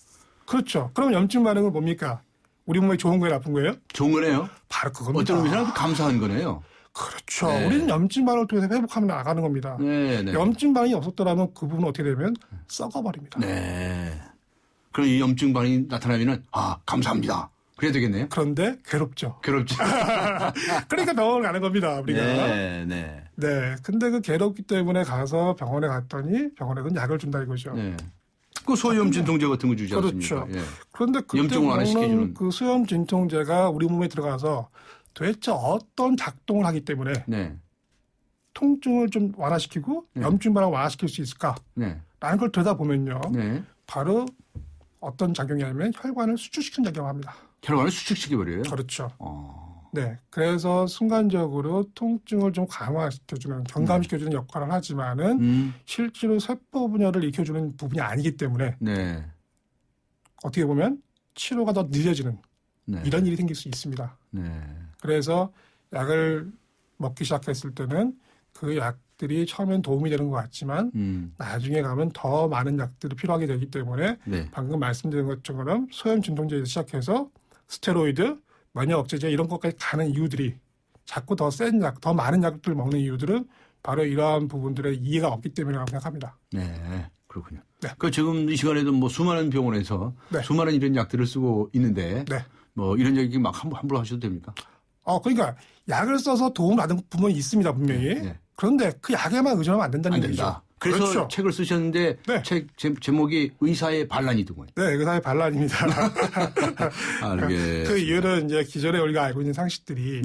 Speaker 11: 그렇죠. 그럼 염증 반응은 뭡니까? 우리 몸에 좋은 거예요, 나쁜 거예요?
Speaker 2: 좋은 거네요.
Speaker 11: 바로 그겁니다.
Speaker 2: 어떤 의미는 감사한 거네요.
Speaker 11: 그렇죠. 우리는 염증 반응을 통해서 회복하면 나가는 겁니다.
Speaker 2: 네.
Speaker 11: 염증 반응이 없었더라면 그 부분은 어떻게 되면 썩어버립니다.
Speaker 2: 네. 그럼 이 염증 반응이 나타나면은 감사합니다. 그래야 되겠네요.
Speaker 11: 그런데 괴롭죠.
Speaker 2: 괴롭죠.
Speaker 11: 그러니까 병원을 가는 겁니다, 우리가.
Speaker 2: 네.
Speaker 11: 근데 그 괴롭기 때문에 가서 병원에 갔더니 병원에서는 약을 준다 이거죠.
Speaker 2: 네. 그 소염 진통제 같은 거 주지 않습니까?
Speaker 11: 그렇죠. 그런데 그때
Speaker 2: 염증을 완화시켜주는
Speaker 11: 먹는 그 소염 진통제가 우리 몸에 들어가서 도대체 어떤 작동을 하기 때문에 통증을 좀 완화시키고 염증 반응을 완화시킬 수 있을까? 라는 걸 들여다보면요. 바로 어떤 작용이냐면 혈관을 수축시키는 작용을 합니다.
Speaker 2: 혈관을 수축시켜버려요?
Speaker 11: 그렇죠. 그래서 순간적으로 통증을 좀 강화시켜주는, 경감시켜주는 역할을 하지만은 실제로 세포 분열을 일으켜주는 부분이 아니기 때문에 어떻게 보면 치료가 더 늦어지는 이런 일이 생길 수 있습니다. 그래서 약을 먹기 시작했을 때는 그 약들이 처음엔 도움이 되는 것 같지만 나중에 가면 더 많은 약들이 필요하게 되기 때문에 방금 말씀드린 것처럼 소염 진통제에서 시작해서 스테로이드, 면역 억제제 이런 것까지 가는 이유들이 자꾸 더 센 약, 더 많은 약들을 먹는 이유들은 바로 이러한 부분들의 이해가 없기 때문이라고 생각합니다.
Speaker 2: 네, 그렇군요. 그 지금 이 시간에도 뭐 수많은 병원에서 수많은 이런 약들을 쓰고 있는데 뭐 이런 얘기 막 함부로 하셔도 됩니까?
Speaker 11: 그러니까 약을 써서 도움 받은 부분이 있습니다, 분명히. 그런데 그 약에만 의존하면 안 된다는 얘기죠.
Speaker 2: 그래서
Speaker 11: 그렇죠.
Speaker 2: 책을 쓰셨는데 책 제목이 의사의 반란이더군요.
Speaker 11: 네, 의사의 반란입니다. 그 이유는 이제 기존에 우리가 알고 있는 상식들이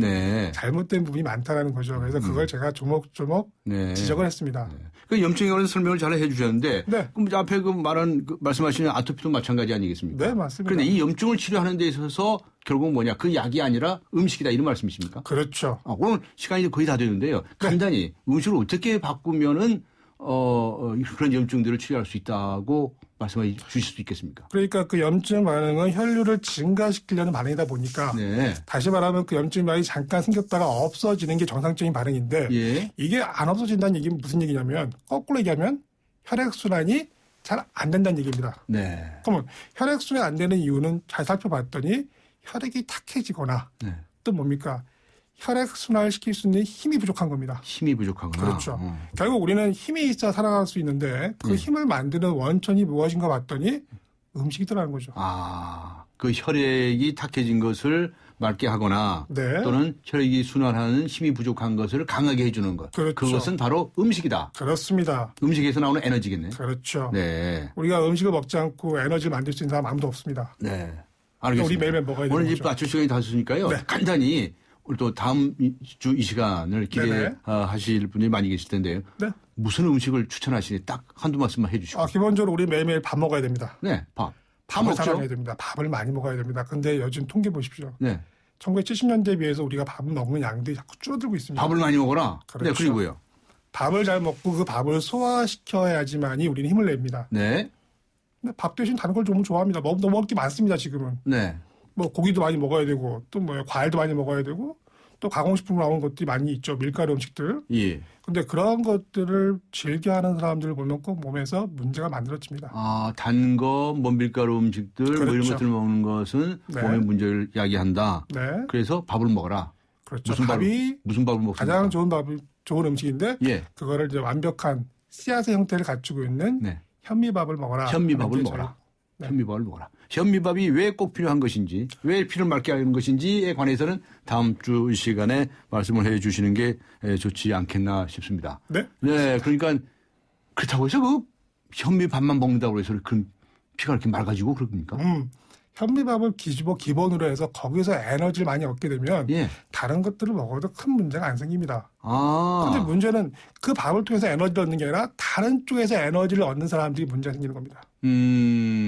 Speaker 11: 잘못된 부분이 많다는 거죠. 그래서 그걸 제가 조목조목 지적을 했습니다.
Speaker 2: 그 염증에 관해서 설명을 잘 해주셨는데 그럼 앞에 그 말씀하시는 아토피도 마찬가지 아니겠습니까?
Speaker 11: 네, 맞습니다.
Speaker 2: 그런데 이 염증을 치료하는 데 있어서 결국 뭐냐? 그 약이 아니라 음식이다 이런 말씀이십니까?
Speaker 11: 그렇죠.
Speaker 2: 오늘 시간이 거의 다 되는데요. 간단히 음식을 어떻게 바꾸면은 그런 염증들을 치료할 수 있다고 말씀해 주실 수 있겠습니까?
Speaker 11: 그러니까 그 염증 반응은 혈류를 증가시키려는 반응이다 보니까 다시 말하면 그 염증 반응이 잠깐 생겼다가 없어지는 게 정상적인 반응인데 이게 안 없어진다는 얘기는 무슨 얘기냐면 거꾸로 얘기하면 혈액순환이 잘 안 된다는 얘기입니다. 그러면 혈액순환이 안 되는 이유는 잘 살펴봤더니 혈액이 탁해지거나 또 뭡니까? 혈액순환을 시킬 수 있는 힘이 부족한 겁니다.
Speaker 2: 힘이 부족하구나.
Speaker 11: 그렇죠. 결국 우리는 힘이 있어야 살아갈 수 있는데 그 힘을 만드는 원천이 무엇인가 봤더니 음식이더라는 거죠.
Speaker 2: 그 혈액이 탁해진 것을 맑게 하거나 또는 혈액이 순환하는 힘이 부족한 것을 강하게 해주는 것. 그것은 바로 음식이다.
Speaker 11: 그렇습니다.
Speaker 2: 음식에서 나오는 에너지겠네.
Speaker 11: 그렇죠. 우리가 음식을 먹지 않고 에너지를 만들 수 있는 사람 아무도 없습니다.
Speaker 2: 알겠습니다.
Speaker 11: 우리 매일매일 먹어야 되는
Speaker 2: 오늘
Speaker 11: 거죠.
Speaker 2: 이제 맞출 시간이 다 됐으니까요. 간단히 우리 또 다음 주 이 시간을 기대하실 분이 많이 계실 텐데요. 무슨 음식을 추천하시니 딱 한두 말씀만 해 주시고.
Speaker 11: 기본적으로 우리 매일매일 밥 먹어야 됩니다.
Speaker 2: 밥을
Speaker 11: 사랑해야 됩니다. 밥을 많이 먹어야 됩니다. 근데 요즘 통계 보십시오. 1970년대에 비해서 우리가 밥 먹는 양들이 자꾸 줄어들고 있습니다.
Speaker 2: 밥을 많이 먹어라.
Speaker 11: 그렇죠.
Speaker 2: 그리고요.
Speaker 11: 밥을 잘 먹고 그 밥을 소화시켜야지만이 우리는 힘을 냅니다. 근데 밥 대신 다른 걸 좀 좋아합니다. 너무 먹을 게 많습니다, 지금은. 뭐 고기도 많이 먹어야 되고 또 뭐 과일도 많이 먹어야 되고 또 가공식품으로 나오는 것들이 많이 있죠. 밀가루 음식들. 근데 그런 것들을 즐겨하는 사람들을 보면 꼭 몸에서 문제가 만들어집니다.
Speaker 2: 단 거, 뭐 밀가루 음식들 뭐 이런 것들을 먹는 것은 몸에 문제를 야기한다. 그래서 밥을 먹어라.
Speaker 11: 그렇죠.
Speaker 2: 무슨 밥을 먹습니까?
Speaker 11: 가장 좋은 음식인데 그거를 이제 완벽한 씨앗의 형태를 갖추고 있는 현미밥을 먹어라.
Speaker 2: 현미밥을 먹어라. 현미밥을 먹어라. 현미밥이 왜 꼭 필요한 것인지, 왜 피를 맑게 하는 것인지에 관해서는 다음 주 시간에 말씀을 해 주시는 게 좋지 않겠나 싶습니다.
Speaker 11: 네?
Speaker 2: 네, 그러니까 그렇다고 해서 그 현미밥만 먹는다고 해서 그런 피가 이렇게 맑아지고 그럽니까?
Speaker 11: 현미밥을 기본으로 해서 거기서 에너지를 많이 얻게 되면
Speaker 2: 예.
Speaker 11: 다른 것들을 먹어도 큰 문제가 안 생깁니다.
Speaker 2: 아.
Speaker 11: 그런데 문제는 그 밥을 통해서 에너지를 얻는 게 아니라 다른 쪽에서 에너지를 얻는 사람들이 문제가 생기는 겁니다.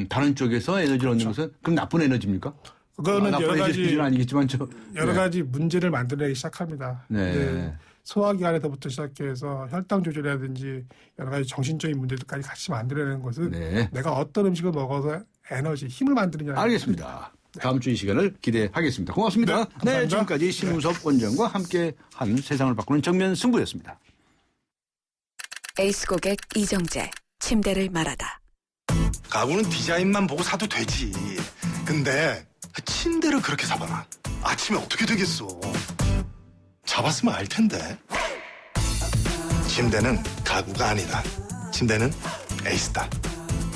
Speaker 2: 다른 쪽에서 에너지를 얻는 것은 그럼 나쁜 에너지입니까?
Speaker 11: 그거는
Speaker 2: 나쁜 에너지는 아니겠지만
Speaker 11: 여러 가지 문제를 만들어내기 시작합니다.
Speaker 2: 네.
Speaker 11: 소화기관에서부터 시작해서 혈당 조절이라든지 여러 가지 정신적인 문제들까지 같이 만들어내는 것은
Speaker 2: 네.
Speaker 11: 내가 어떤 음식을 먹어서 에너지, 힘을 만드느냐.
Speaker 2: 알겠습니다. 다음 주 이 시간을 기대하겠습니다. 고맙습니다.
Speaker 11: 네, 감사합니다.
Speaker 2: 네, 지금까지 신우섭 원장과 함께한 세상을 바꾸는 정면 승부였습니다.
Speaker 12: 에이스 고객 이정재, 침대를 말하다.
Speaker 13: 가구는 디자인만 보고 사도 되지. 근데 침대를 그렇게 사봐라. 아침에 어떻게 되겠어. 잡았으면 알 텐데. 침대는 가구가 아니다. 침대는 에이스다.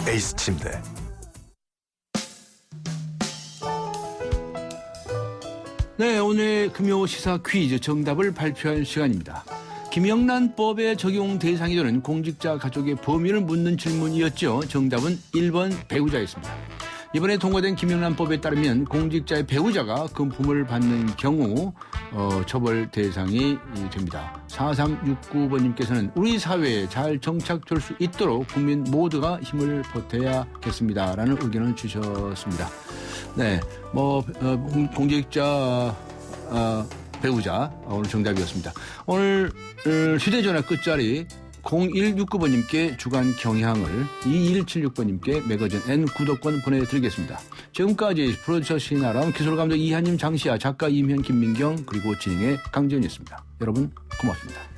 Speaker 13: 에이스 침대.
Speaker 2: 네, 오늘 금요 시사 퀴즈 정답을 발표할 시간입니다. 김영란법의 적용 대상이 되는 공직자 가족의 범위를 묻는 질문이었죠. 정답은 1번 배우자였습니다. 이번에 통과된 김영란법에 따르면 공직자의 배우자가 금품을 받는 경우 처벌 대상이 됩니다. 4369번님께서는 우리 사회에 잘 정착될 수 있도록 국민 모두가 힘을 보태야겠습니다라는 의견을 주셨습니다. 네, 공직자 배우자 오늘 정답이었습니다. 오늘 휴대전화 끝자리 0169번님께 주간 경향을, 2176번님께 매거진 N 구독권 보내드리겠습니다. 지금까지 프로듀서 신아람, 기술감독 이한님, 장시아, 작가 임현, 김민경, 그리고 진행의 강지현이었습니다. 여러분 고맙습니다.